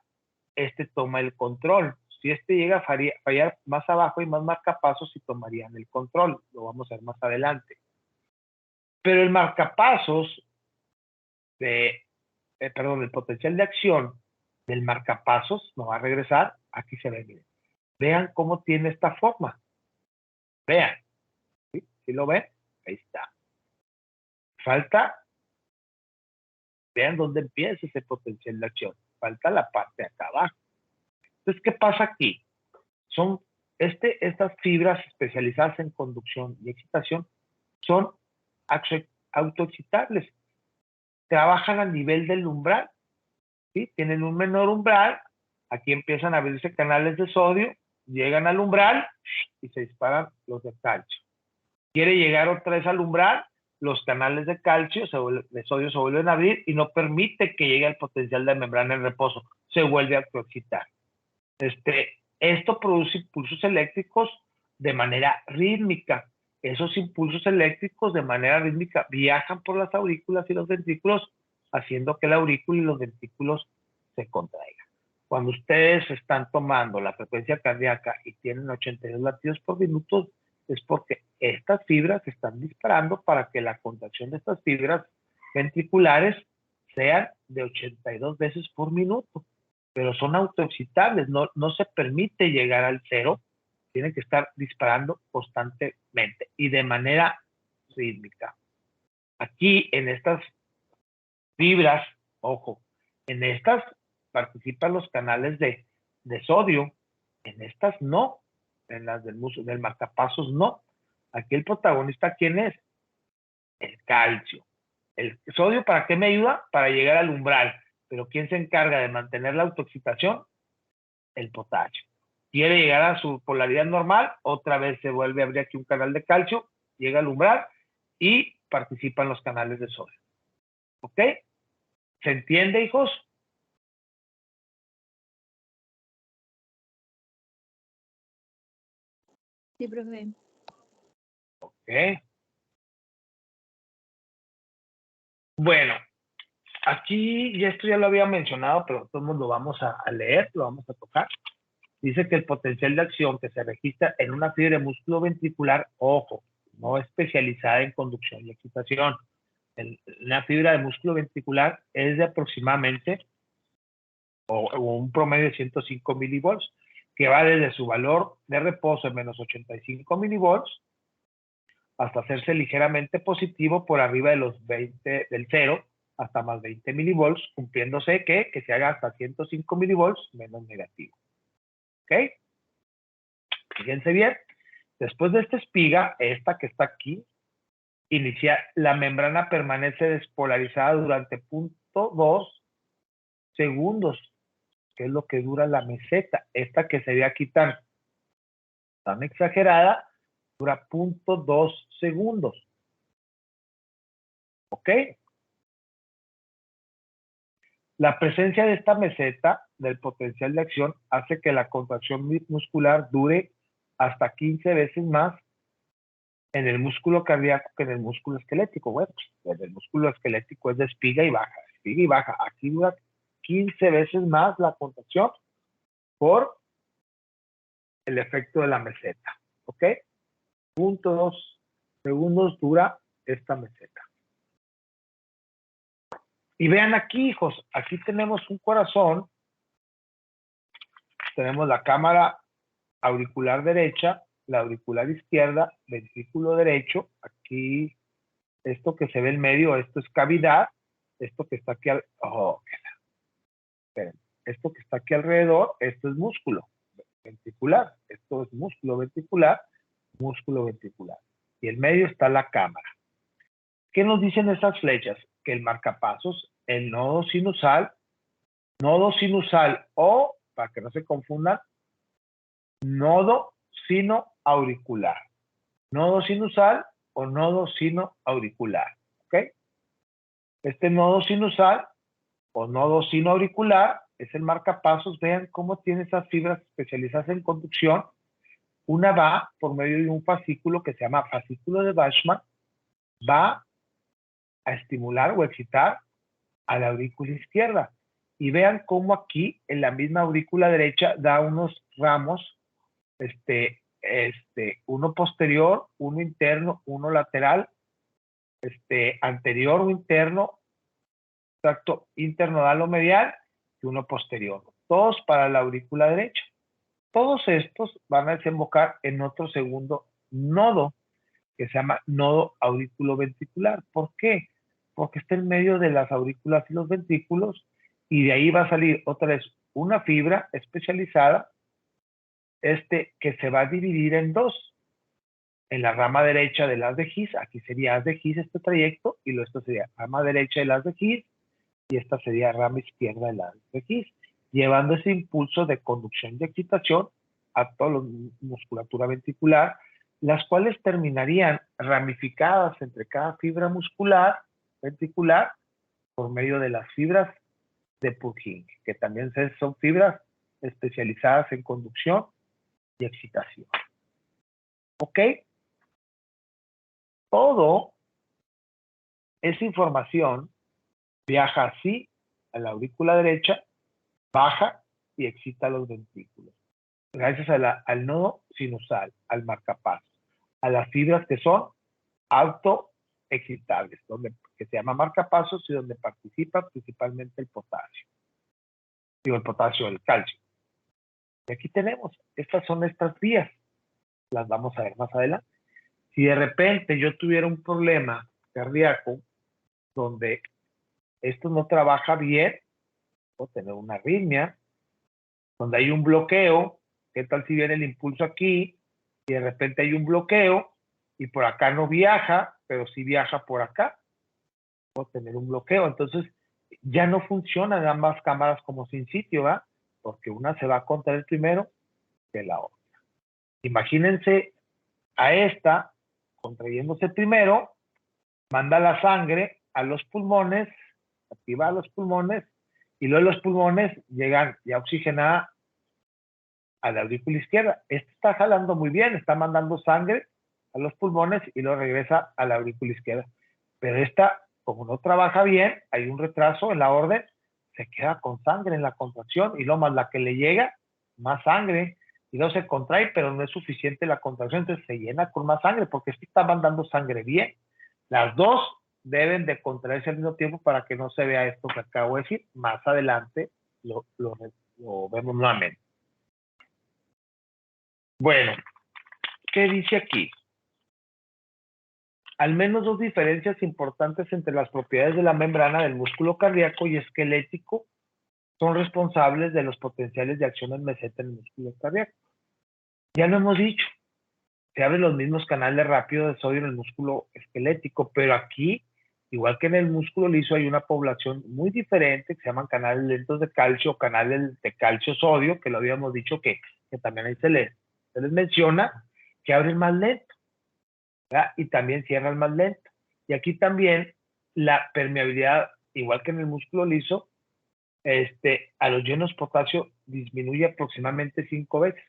toma el control. Si llega a fallar más abajo y más marcapasos, sí tomarían el control. Lo vamos a ver más adelante. Pero el marcapasos el potencial de acción del marcapasos no va a regresar. Aquí se ve, miren. Vean cómo tiene esta forma. Vean. ¿Sí? ¿Sí lo ven? Ahí está. Falta. Vean dónde empieza ese potencial de acción. Falta la parte de acá abajo. Entonces, ¿qué pasa aquí? Son estas fibras especializadas en conducción y excitación son autoexcitables. Trabajan a nivel del umbral, ¿sí? Tienen un menor umbral. Aquí empiezan a abrirse canales de sodio, llegan al umbral y se disparan los de calcio. Quiere llegar otra vez al umbral, los canales de calcio, de sodio se vuelven a abrir y no permite que llegue al potencial de membrana en reposo. Se vuelve a autoexcitar. Esto produce impulsos eléctricos de manera rítmica. Esos impulsos eléctricos de manera rítmica viajan por las aurículas y los ventrículos, haciendo que la aurícula y los ventrículos se contraigan. Cuando ustedes están tomando la frecuencia cardíaca y tienen 82 latidos por minuto, es porque estas fibras se están disparando para que la contracción de estas fibras ventriculares sean de 82 veces por minuto. Pero son autoexcitables, no se permite llegar al 0, tienen que estar disparando constantemente y de manera rítmica. Aquí en estas fibras, ojo, en estas participan los canales de sodio, en estas no, en las del marcapasos no. Aquí el protagonista, ¿quién es? El calcio. El sodio, ¿para qué me ayuda? Para llegar al umbral. Pero ¿quién se encarga de mantener la autoexcitación? el potasio. Quiere llegar a su polaridad normal, otra vez se vuelve a abrir aquí un canal de calcio, llega al umbral y participan los canales de sodio. ¿Ok? ¿Se entiende, hijos? Sí, profe. Ok. Bueno, aquí, y esto ya lo había mencionado, pero todos lo vamos a leer, lo vamos a tocar. Dice que el potencial de acción que se registra en una fibra de músculo ventricular, ojo, no especializada en conducción y excitación. Una fibra de músculo ventricular es de aproximadamente o un promedio de 105 milivolts, que va desde su valor de reposo en menos 85 milivolts hasta hacerse ligeramente positivo por arriba de los 20, del 0 hasta más 20 milivolts, cumpliéndose que se haga hasta 105 milivolts menos negativo. ¿Ok? Fíjense bien. Después de esta espiga, esta que está aquí, la membrana permanece despolarizada durante 0.2 segundos, que es lo que dura la meseta. Esta que se ve aquí tan exagerada, dura 0.2 segundos. ¿Ok? La presencia de esta meseta del potencial de acción hace que la contracción muscular dure hasta 15 veces más en el músculo cardíaco que en el músculo esquelético. Bueno, en el músculo esquelético es de espiga y baja, espiga y baja. Aquí dura 15 veces más la contracción por el efecto de la meseta. ¿Ok? 0.2 segundos dura esta meseta. Y vean aquí, hijos, aquí tenemos un corazón, tenemos la cámara auricular derecha, la auricular izquierda, ventrículo derecho, aquí esto que se ve en medio, esto es cavidad, esto que está aquí esto que está aquí alrededor, esto es músculo ventricular, esto es músculo ventricular, y en medio está la cámara. ¿Qué nos dicen estas flechas? Que el marcapasos, el nodo sinusal o, para que no se confundan, nodo sinoauricular. Nodo sinusal o nodo sinoauricular. ¿Ok? Este nodo sinusal o nodo sinoauricular es el marcapasos. Vean cómo tiene esas fibras especializadas en conducción. Una va por medio de un fascículo que se llama fascículo de Bashman, va a estimular o excitar a la aurícula izquierda. Y vean cómo aquí en la misma aurícula derecha da unos ramos, uno posterior, uno interno, uno lateral, anterior o interno, tracto internodal o medial y uno posterior. Todos para la aurícula derecha. Todos estos van a desembocar en otro segundo nodo que se llama nodo auriculoventricular. ¿Por qué? Porque está en medio de las aurículas y los ventrículos y de ahí va a salir otra vez una fibra especializada que se va a dividir en dos. En la rama derecha del haz de His, aquí sería haz de His este trayecto, y esto sería rama derecha del haz de His, y esta sería rama izquierda del haz de His, llevando ese impulso de conducción y excitación a toda la musculatura ventricular, las cuales terminarían ramificadas entre cada fibra muscular ventricular por medio de las fibras de Purkinje, que también son fibras especializadas en conducción y excitación. ¿Ok? Todo esa información viaja así a la aurícula derecha, baja y excita los ventrículos. Gracias al nodo sinusal, al marcapasos, a las fibras que son autoexcitables, que se llama marcapasos y donde participa principalmente el potasio. El potasio, el calcio. Y aquí tenemos, estas son estas vías. Las vamos a ver más adelante. Si de repente yo tuviera un problema cardíaco donde esto no trabaja bien, puedo tener una arritmia, donde hay un bloqueo. ¿Qué tal si viene el impulso aquí y de repente hay un bloqueo y por acá no viaja, pero sí viaja por acá? Puedo tener un bloqueo. Entonces ya no funcionan ambas cámaras como sin sitio, ¿va? porque una se va a contraer primero que la otra. Imagínense a esta contrayéndose primero, manda la sangre a los pulmones, activa a los pulmones, y luego los pulmones llegan ya oxigenada a la aurícula izquierda. Esta está jalando muy bien, está mandando sangre a los pulmones y luego regresa a la aurícula izquierda. Pero esta, como no trabaja bien, hay un retraso en la orden, se queda con sangre en la contracción y luego más la que le llega, más sangre, y luego se contrae, pero no es suficiente la contracción, entonces se llena con más sangre porque esta está mandando sangre bien. Las dos deben de contraerse al mismo tiempo para que no se vea esto que acabo de decir. Más adelante lo vemos nuevamente. Bueno, ¿qué dice aquí? Al menos dos diferencias importantes entre las propiedades de la membrana del músculo cardíaco y esquelético son responsables de los potenciales de acción en meseta en el músculo cardíaco. Ya lo hemos dicho, se abren los mismos canales rápido de sodio en el músculo esquelético, pero aquí, igual que en el músculo liso, hay una población muy diferente que se llaman canales lentos de calcio o canales de calcio-sodio, que lo habíamos dicho que también ahí se les menciona, que abren más lento, ¿verdad? Y también cierran más lento. Y aquí también la permeabilidad, igual que en el músculo liso, a los iones potasio disminuye aproximadamente 5 veces.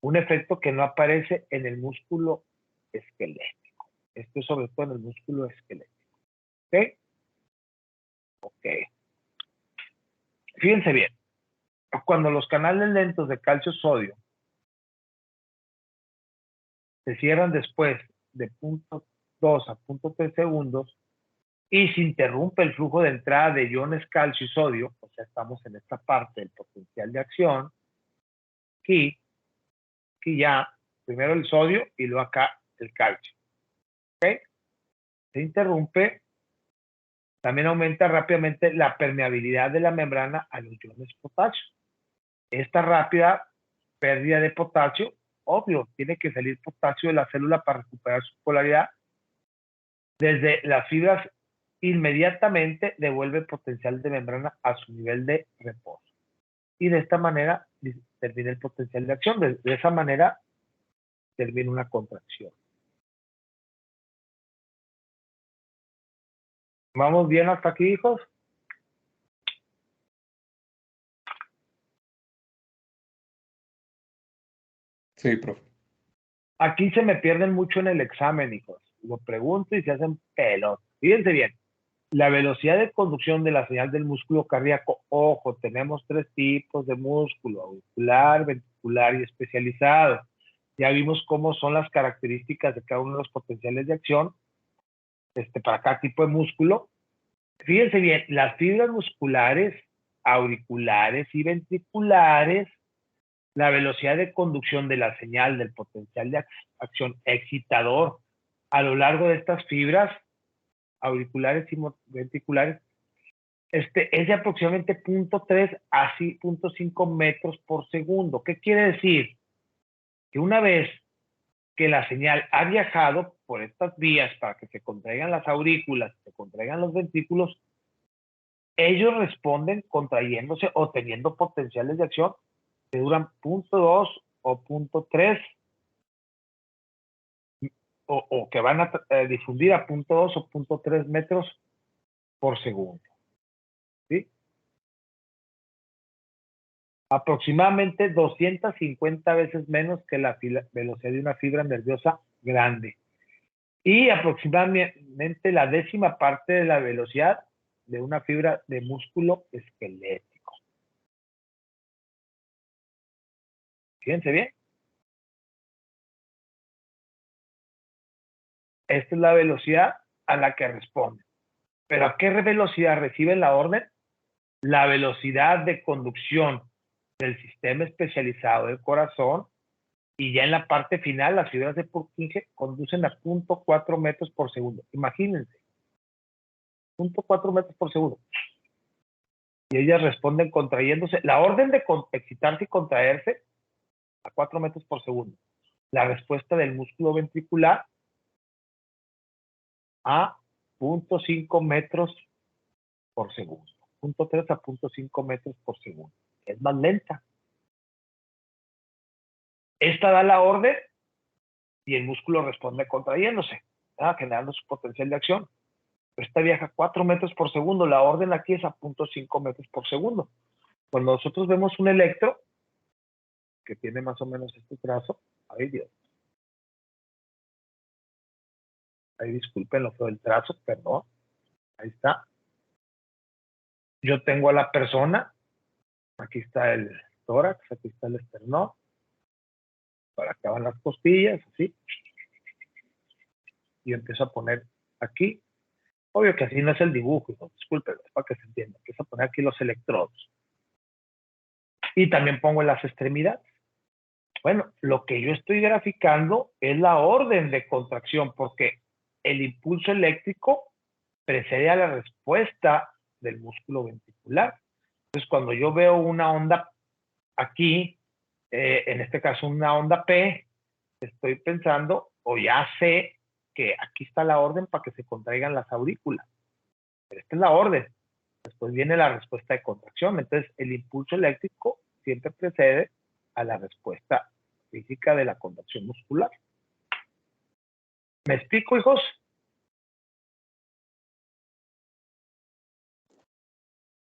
Un efecto que no aparece en el músculo esquelético. Esto es sobre todo en el músculo esquelético. ¿Ok? Ok. Fíjense bien. Cuando los canales lentos de calcio-sodio se cierran después de 0.2 a 0.3 segundos y se interrumpe el flujo de entrada de iones calcio y sodio, o sea, estamos en esta parte del potencial de acción, aquí ya, primero el sodio y luego acá el calcio. ¿Ok? Se interrumpe, también aumenta rápidamente la permeabilidad de la membrana a los iones potasio. Esta rápida pérdida de potasio, obvio, tiene que salir potasio de la célula para recuperar su polaridad. Desde las fibras inmediatamente devuelve el potencial de membrana a su nivel de reposo. Y de esta manera termina el potencial de acción. De esa manera termina una contracción. ¿Vamos bien hasta aquí, hijos? Sí, profe. Aquí se me pierden mucho en el examen, hijos. Lo pregunto y se hacen pelotas. Fíjense bien. La velocidad de conducción de la señal del músculo cardíaco, ojo, tenemos 3 tipos de músculo, auricular, ventricular y especializado. Ya vimos cómo son las características de cada uno de los potenciales de acción para cada tipo de músculo. Fíjense bien, las fibras musculares, auriculares y ventriculares, la velocidad de conducción de la señal del potencial de acción excitador a lo largo de estas fibras auriculares y ventriculares es de aproximadamente 0.3 a 0.5 metros por segundo. ¿Qué quiere decir? Que una vez que la señal ha viajado por estas vías para que se contraigan las aurículas, se contraigan los ventrículos, ellos responden contrayéndose o teniendo potenciales de acción que duran 0.2 o 0.3 o que van a difundir a 0.2 o 0.3 metros por segundo. ¿Sí? Aproximadamente 250 veces menos que la velocidad de una fibra nerviosa grande. Y aproximadamente la 10ª parte de la velocidad de una fibra de músculo esquelético. Fíjense bien. Esta es la velocidad a la que responde. ¿Pero a qué velocidad reciben la orden? La velocidad de conducción del sistema especializado del corazón, y ya en la parte final las fibras de Purkinje conducen a 0.4 metros por segundo. Imagínense, 0.4 metros por segundo. Y ellas responden contrayéndose. La orden de excitarse y contraerse a 4 metros por segundo. La respuesta del músculo ventricular a 0.5 metros por segundo. 0.3 a 0.5 metros por segundo. es más lenta. Esta da la orden y el músculo responde contrayéndose, generando su potencial de acción. Esta viaja 4 metros por segundo, la orden aquí es a 0.5 metros por segundo. Cuando nosotros vemos un electro, que tiene más o menos este trazo, ay Dios, ahí disculpen lo feo del trazo, perdón, ahí está. Yo tengo a la persona, aquí está el tórax, aquí está el esternón, para acá van las costillas, así. Y empiezo a poner aquí. Obvio que así no es el dibujo, no, disculpen, es para que se entienda. Empiezo a poner aquí los electrodos. Y también pongo en las extremidades. Bueno, lo que yo estoy graficando es la orden de contracción, porque el impulso eléctrico precede a la respuesta del músculo ventricular. Entonces, cuando yo veo una onda aquí, en este caso una onda P, estoy pensando, o ya sé que aquí está la orden para que se contraigan las aurículas. Pero esta es la orden. Después viene la respuesta de contracción. Entonces, el impulso eléctrico siempre precede a la respuesta física de la contracción muscular. ¿Me explico, hijos?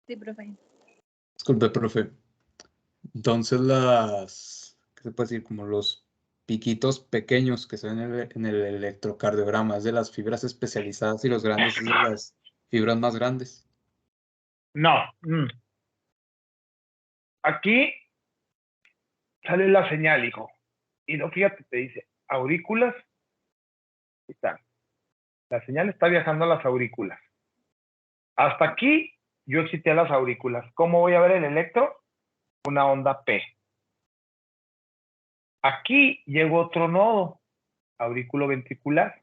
Sí, profe. Disculpe, profe. Entonces ¿qué se puede decir? Como los piquitos pequeños que se ven en el electrocardiograma, ¿es de las fibras especializadas y los grandes es de las fibras más grandes? No. Aquí sale la señal, hijo. Y no, fíjate, te dice aurículas. Ahí está. La señal está viajando a las aurículas. Hasta aquí yo excité a las aurículas. ¿Cómo voy a ver el electro? Una onda P. Aquí llegó otro nodo, aurículo ventricular.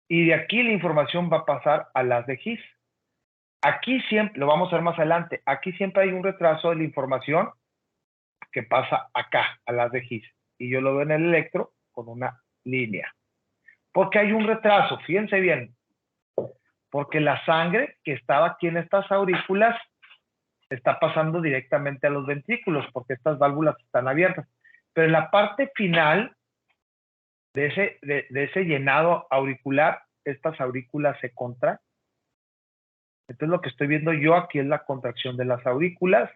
Y de aquí la información va a pasar a las de His. Aquí siempre, lo vamos a ver más adelante, aquí siempre hay un retraso de la información que pasa acá, a las de His. Y yo lo veo en el electro con una línea. ¿Por qué hay un retraso? Fíjense bien. Porque la sangre que estaba aquí en estas aurículas está pasando directamente a los ventrículos, porque estas válvulas están abiertas. Pero en la parte final de ese llenado auricular, estas aurículas se contraen. Entonces lo que estoy viendo yo aquí es la contracción de las aurículas.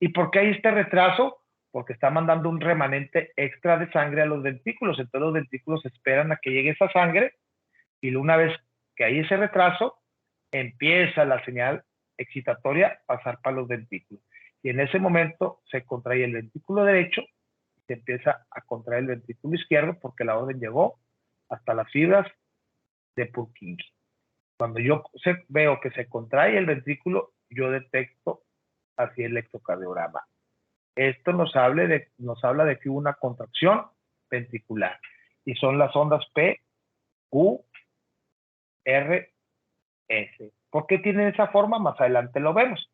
¿Y por qué hay este retraso? Porque está mandando un remanente extra de sangre a los ventrículos. Entonces los ventrículos esperan a que llegue esa sangre y una vez que hay ese retraso, empieza la señal excitatoria a pasar para los ventrículos. Y en ese momento se contrae el ventrículo derecho y se empieza a contraer el ventrículo izquierdo porque la orden llegó hasta las fibras de Purkinje. Cuando yo veo que se contrae el ventrículo, yo detecto así el electrocardiograma. Esto nos habla de que hubo una contracción ventricular. Y son las ondas P, Q, R, S. ¿Por qué tienen esa forma? Más adelante lo vemos.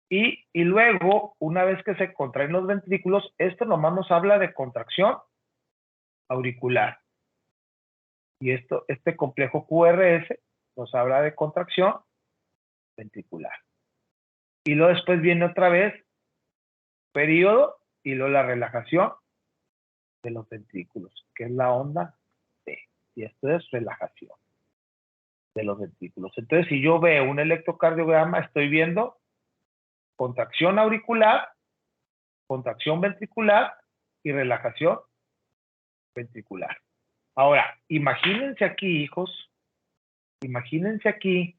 Y luego, una vez que se contraen los ventrículos, esto nomás nos habla de contracción auricular. Y este complejo QRS nos habla de contracción ventricular. Y luego después viene otra vez periodo y luego la relajación de los ventrículos, que es la onda T. Y esto es relajación de los ventrículos. Entonces, si yo veo un electrocardiograma, estoy viendo contracción auricular, contracción ventricular y relajación ventricular. Ahora, imagínense aquí, hijos, imagínense aquí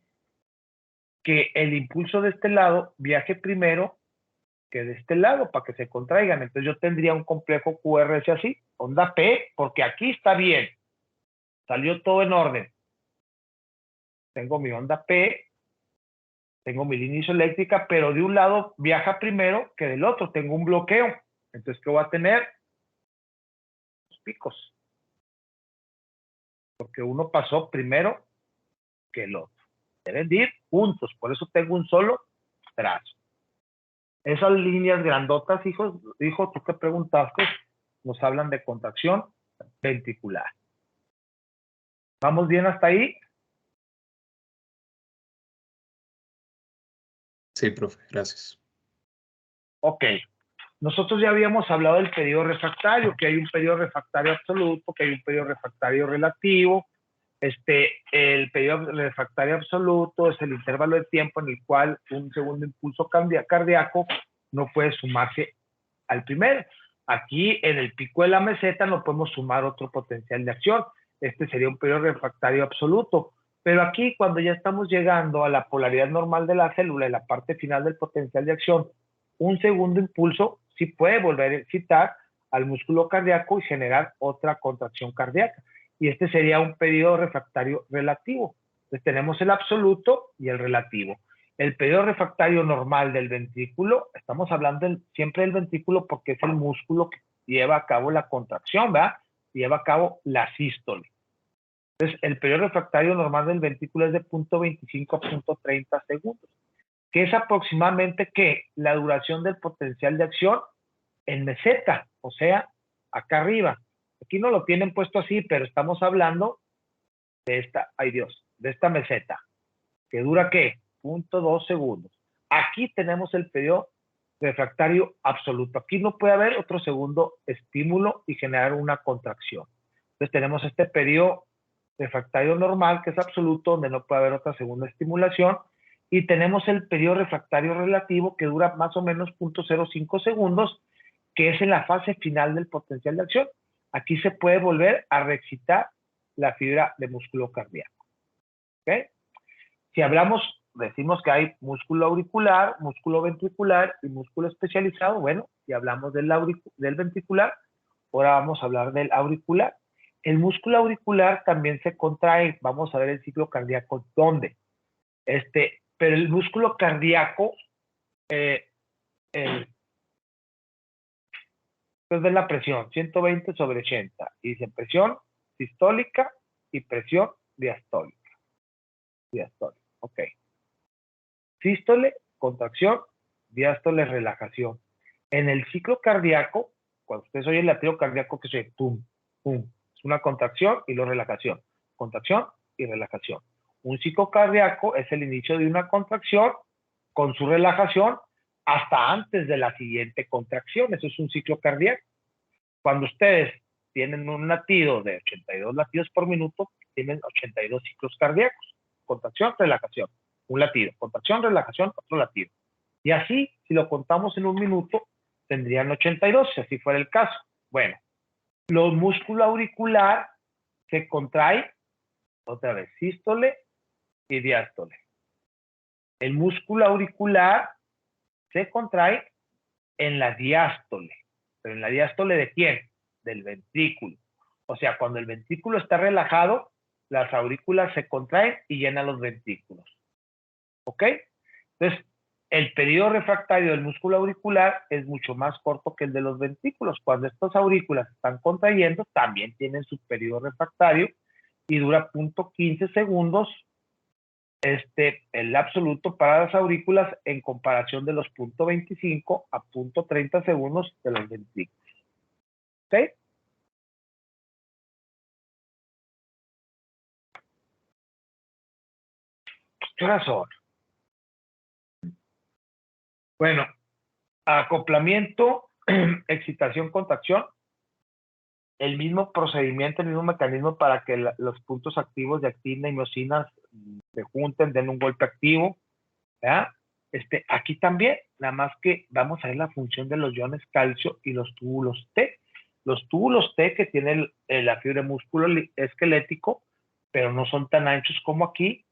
que el impulso de este lado viaje primero que de este lado para que se contraigan. Entonces yo tendría un complejo QRS así, onda P, porque aquí está bien. Salió todo en orden. Tengo mi onda P, tengo mi línea isoeléctrica, pero de un lado viaja primero que del otro. Tengo un bloqueo. Entonces, ¿qué voy a tener? Los picos. Porque uno pasó primero que el otro. Deben de ir juntos, por eso tengo un solo trazo. Esas líneas grandotas, hijo, tú que preguntaste, nos hablan de contracción ventricular. ¿Vamos bien hasta ahí? Sí, profe, gracias. Ok. Nosotros ya habíamos hablado del periodo refractario, que hay un periodo refractario absoluto, que hay un periodo refractario relativo. El periodo refractario absoluto es el intervalo de tiempo en el cual un segundo impulso cardíaco no puede sumarse al primero. Aquí en el pico de la meseta no podemos sumar otro potencial de acción. Este sería un periodo refractario absoluto. Pero aquí, cuando ya estamos llegando a la polaridad normal de la célula, en la parte final del potencial de acción, un segundo impulso sí puede volver a excitar al músculo cardíaco y generar otra contracción cardíaca. Y este sería un periodo refractario relativo. Entonces tenemos el absoluto y el relativo. El periodo refractario normal del ventrículo, estamos hablando siempre del ventrículo porque es el músculo que lleva a cabo la contracción, ¿verdad? Lleva a cabo la sístole. Entonces, el periodo refractario normal del ventrículo es de 0.25 a 0.30 segundos, que es aproximadamente ¿qué? La duración del potencial de acción en meseta, o sea, acá arriba. Aquí no lo tienen puesto así, pero estamos hablando de esta, ay Dios, de esta meseta, que dura ¿qué? 0.2 segundos. Aquí tenemos el periodo refractario absoluto. Aquí no puede haber otro segundo estímulo y generar una contracción. Entonces tenemos este periodo refractario normal, que es absoluto, donde no puede haber otra segunda estimulación, y tenemos el periodo refractario relativo, que dura más o menos 0.05 segundos, que es en la fase final del potencial de acción. Aquí se puede volver a reexcitar la fibra de músculo cardíaco. ¿Okay? Si hablamos, decimos que hay músculo auricular, músculo ventricular y músculo especializado. Bueno, si hablamos del ventricular, ahora vamos a hablar del auricular. El músculo auricular también se contrae. Vamos a ver el ciclo cardíaco, ¿dónde? Pero el músculo cardíaco, es de la presión, 120/80. Y dice presión sistólica y presión diastólica. Diastólica, ok. Sístole, contracción, diástole, relajación. En el ciclo cardíaco, cuando ustedes oyen el latido cardíaco, que se pum, pum, es una contracción y luego relajación. Contracción y relajación. Un ciclo cardíaco es el inicio de una contracción con su relajación hasta antes de la siguiente contracción. Eso es un ciclo cardíaco. Cuando ustedes tienen un latido de 82 latidos por minuto, tienen 82 ciclos cardíacos. Contracción, relajación. Un latido. Contracción, relajación, otro latido. Y así, si lo contamos en un minuto, tendrían 82, si así fuera el caso. Bueno, los músculo auricular se contrae, otra vez, sístole y diástole. El músculo auricular se contrae en la diástole. ¿Pero en la diástole de quién? Del ventrículo. O sea, cuando el ventrículo está relajado, las aurículas se contraen y llenan los ventrículos. ¿Ok? Entonces, el periodo refractario del músculo auricular es mucho más corto que el de los ventrículos. Cuando estas aurículas están contrayendo, también tienen su periodo refractario y dura 0.15 segundos el absoluto para las aurículas en comparación de los 0.25 a 0.30 segundos de los ventrículos. ¿Ok? ¿Qué horas son? Bueno, acoplamiento, excitación, contracción, el mismo procedimiento, el mismo mecanismo para que los puntos activos de actina y miosina se junten, den un golpe activo, ¿verdad? Aquí también, nada más que vamos a ver la función de los iones calcio y los túbulos T. Los túbulos T que tienen la fibra de músculo esquelético, pero no son tan anchos como aquí.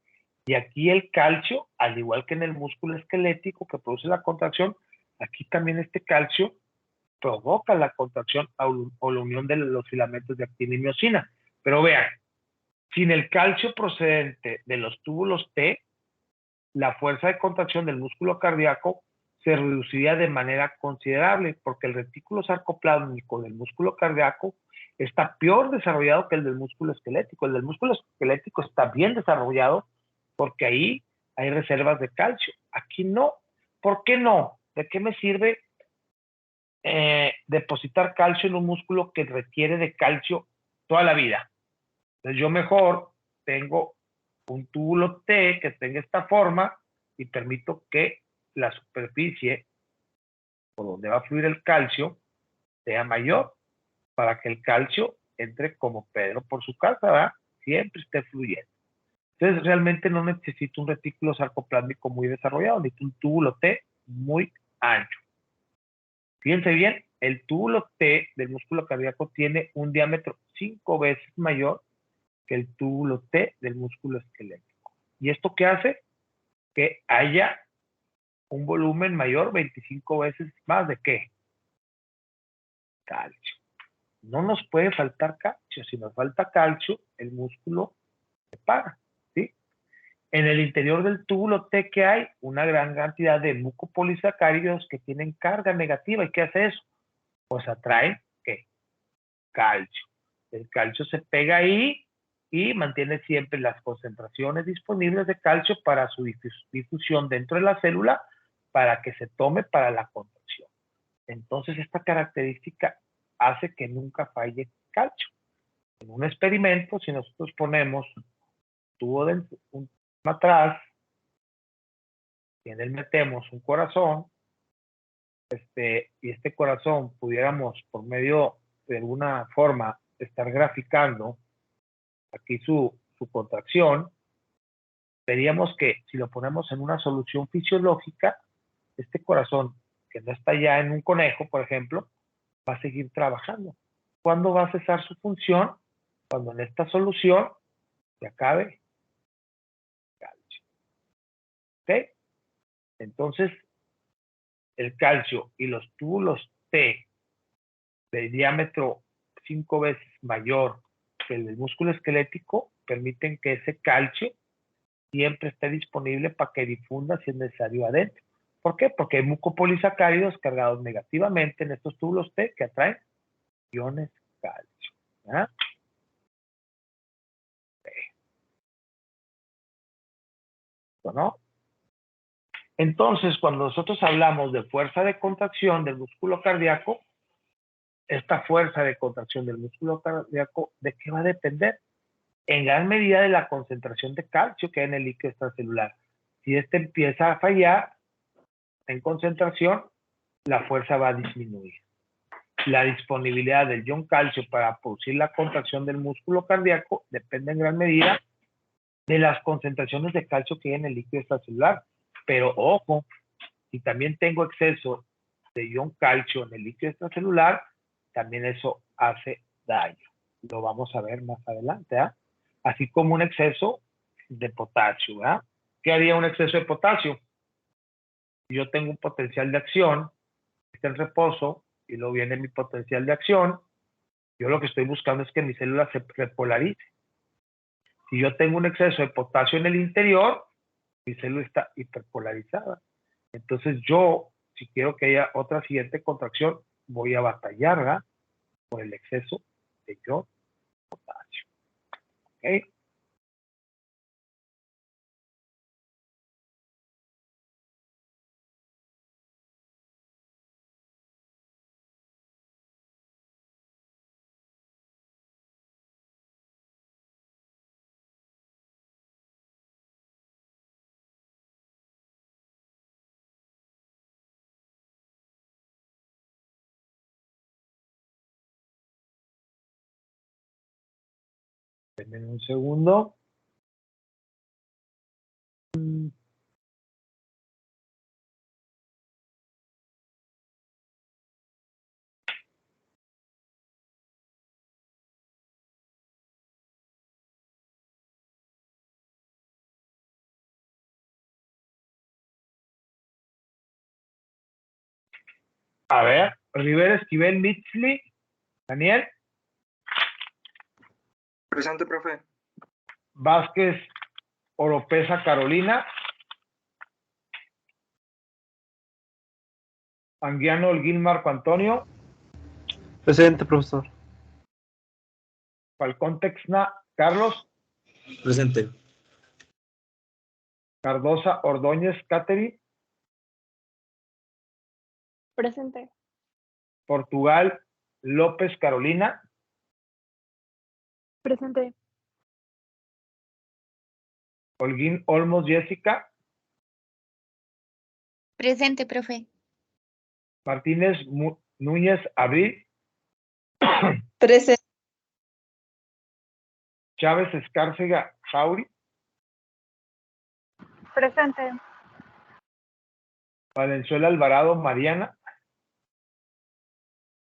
Y aquí el calcio, al igual que en el músculo esquelético que produce la contracción, aquí también este calcio provoca la contracción o la unión de los filamentos de actina y miosina. Pero vean, sin el calcio procedente de los túbulos T, la fuerza de contracción del músculo cardíaco se reduciría de manera considerable porque el retículo sarcoplasmico del músculo cardíaco está peor desarrollado que el del músculo esquelético. El del músculo esquelético está bien desarrollado porque ahí hay reservas de calcio. Aquí no. ¿Por qué no? ¿De qué me sirve depositar calcio en un músculo que requiere de calcio toda la vida? Entonces yo mejor tengo un túbulo T que tenga esta forma y permito que la superficie por donde va a fluir el calcio sea mayor para que el calcio entre como Pedro por su casa, ¿verdad? Siempre esté fluyendo. Entonces, realmente no necesito un retículo sarcoplásmico muy desarrollado, necesito un túbulo T muy ancho. Fíjense bien, el túbulo T del músculo cardíaco tiene un diámetro 5 veces mayor que el túbulo T del músculo esquelético. ¿Y esto qué hace? Que haya un volumen mayor 25 veces más de ¿qué? Calcio. No nos puede faltar calcio. Si nos falta calcio, el músculo se para, ¿sí? En el interior del túbulo T, ¿qué hay? Una gran cantidad de mucopolisacáridos que tienen carga negativa. ¿Y qué hace eso? Pues atraen, ¿qué? Calcio. El calcio se pega ahí y mantiene siempre las concentraciones disponibles de calcio para su difusión dentro de la célula para que se tome para la contracción. Entonces, esta característica hace que nunca falle calcio. En un experimento, si nosotros ponemos tubo un atrás y en él metemos un corazón, y este corazón pudiéramos por medio de alguna forma estar graficando aquí su contracción, veríamos que si lo ponemos en una solución fisiológica, este corazón que no está ya en un conejo, por ejemplo, va a seguir trabajando. ¿Cuándo va a cesar su función? Cuando en esta solución se acabe calcio. ¿Ok? Entonces, el calcio y los túbulos T de diámetro 5 veces mayor que el del músculo esquelético permiten que ese calcio siempre esté disponible para que difunda si es necesario adentro. ¿Por qué? Porque hay mucopolisacáridos cargados negativamente en estos túbulos T que atraen iones calcio. ¿Ah? ¿No? Entonces, cuando nosotros hablamos de fuerza de contracción del músculo cardíaco, esta fuerza de contracción del músculo cardíaco, ¿de qué va a depender? En gran medida de la concentración de calcio que hay en el líquido extracelular. Si este empieza a fallar en concentración, la fuerza va a disminuir. La disponibilidad del ion calcio para producir la contracción del músculo cardíaco depende en gran medida de las concentraciones de calcio que hay en el líquido extracelular. Pero ojo, si también tengo exceso de ion calcio en el líquido extracelular, también eso hace daño. Lo vamos a ver más adelante, ¿eh? Así como un exceso de potasio, ¿eh? ¿Qué haría un exceso de potasio? Si yo tengo un potencial de acción, está en reposo, y luego viene mi potencial de acción, yo lo que estoy buscando es que mi célula se repolarice. Si yo tengo un exceso de potasio en el interior, mi célula está hiperpolarizada. Entonces yo, si quiero que haya otra siguiente contracción, voy a batallar, ¿verdad? Por el exceso de ion potasio. ¿Ok? Denme un segundo. A ver, Rivera Esquivel Mitzli, Daniel. Presente, profe. Vázquez Oropesa Carolina. Anguiano Holguín Marco Antonio. Presente, profesor. Falcón Texna Carlos. Presente. Cardosa Ordóñez Catherine. Presente. Portugal López Carolina. Presente. Holguín Olmos Jessica. Presente, profe. Martínez Núñez Abril. Presente. Chávez Escárcega Jauri. Presente. Valenzuela Alvarado Mariana.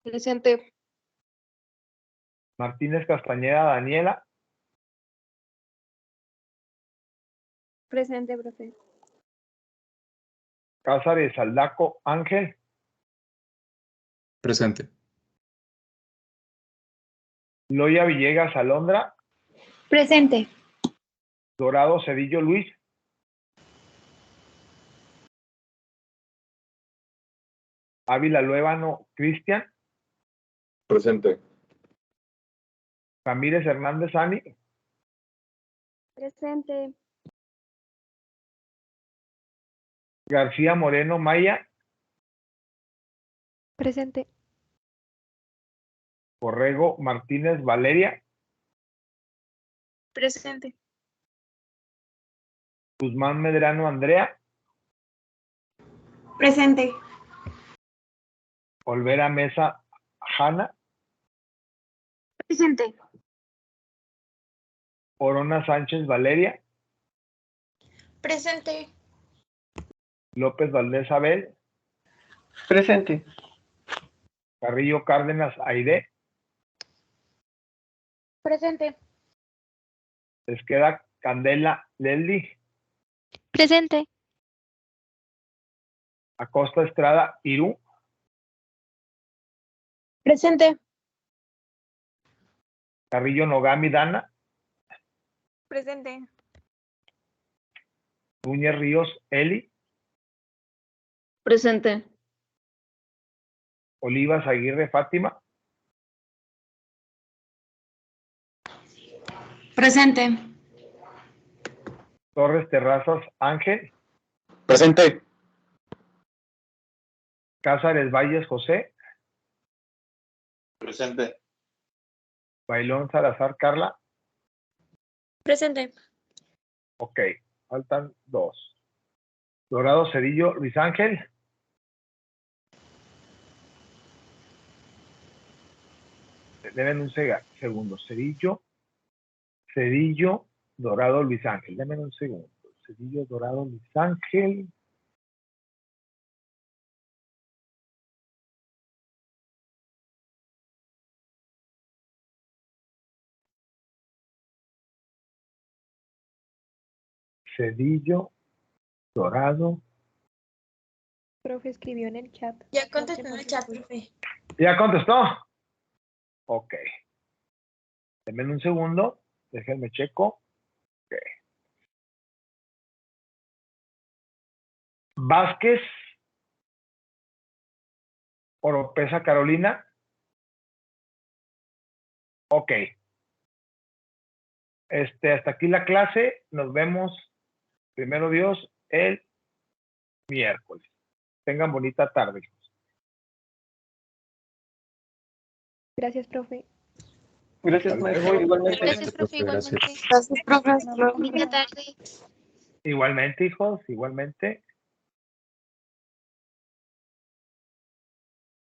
Presente. Martínez Castañeda Daniela. Presente, profe. Cázares Aldaco Ángel. Presente. Loya Villegas Alondra. Presente. Dorado Cedillo Luis. Ávila Luébano Cristian. Presente. Ramírez Hernández Ani. Presente. García Moreno Maya. Presente. Borrego Martínez Valeria. Presente. Guzmán Medrano Andrea. Presente. Olvera Mesa Hanna. Presente. Orona Sánchez Valeria. Presente. López Valdés Abel. Presente. Carrillo Cárdenas Aide. Presente. Esqueda Candela Leldi. Presente. Acosta Estrada Irú. Presente. Carrillo Nogami Dana. Presente. Núñez Ríos Eli. Presente. Olivas Aguirre Fátima. Presente. Torres Terrazas Ángel. Presente. Cázares Valles José. Presente. Bailón Salazar Carla. Presente. Ok, faltan dos. Dorado Cedillo Luis Ángel. Deben un segundo. Cedillo, Dorado Luis Ángel. Deben un segundo. Cedillo, Dorado Luis Ángel. Cedillo, Dorado. Profe escribió en el chat. Ya contestó en el chat, profe. ¿Ya contestó? Ok. Denme un segundo. Déjenme checo. Ok. Vázquez. Oropesa Carolina. Ok. Hasta aquí la clase. Nos vemos, primero Dios, el miércoles. Tengan bonita tarde. Gracias, profe. Gracias, Hasta maestro. luego. Igualmente. Gracias, profe, Gracias. igualmente. Gracias, profe. Bonita tarde. Igualmente, hijos, igualmente.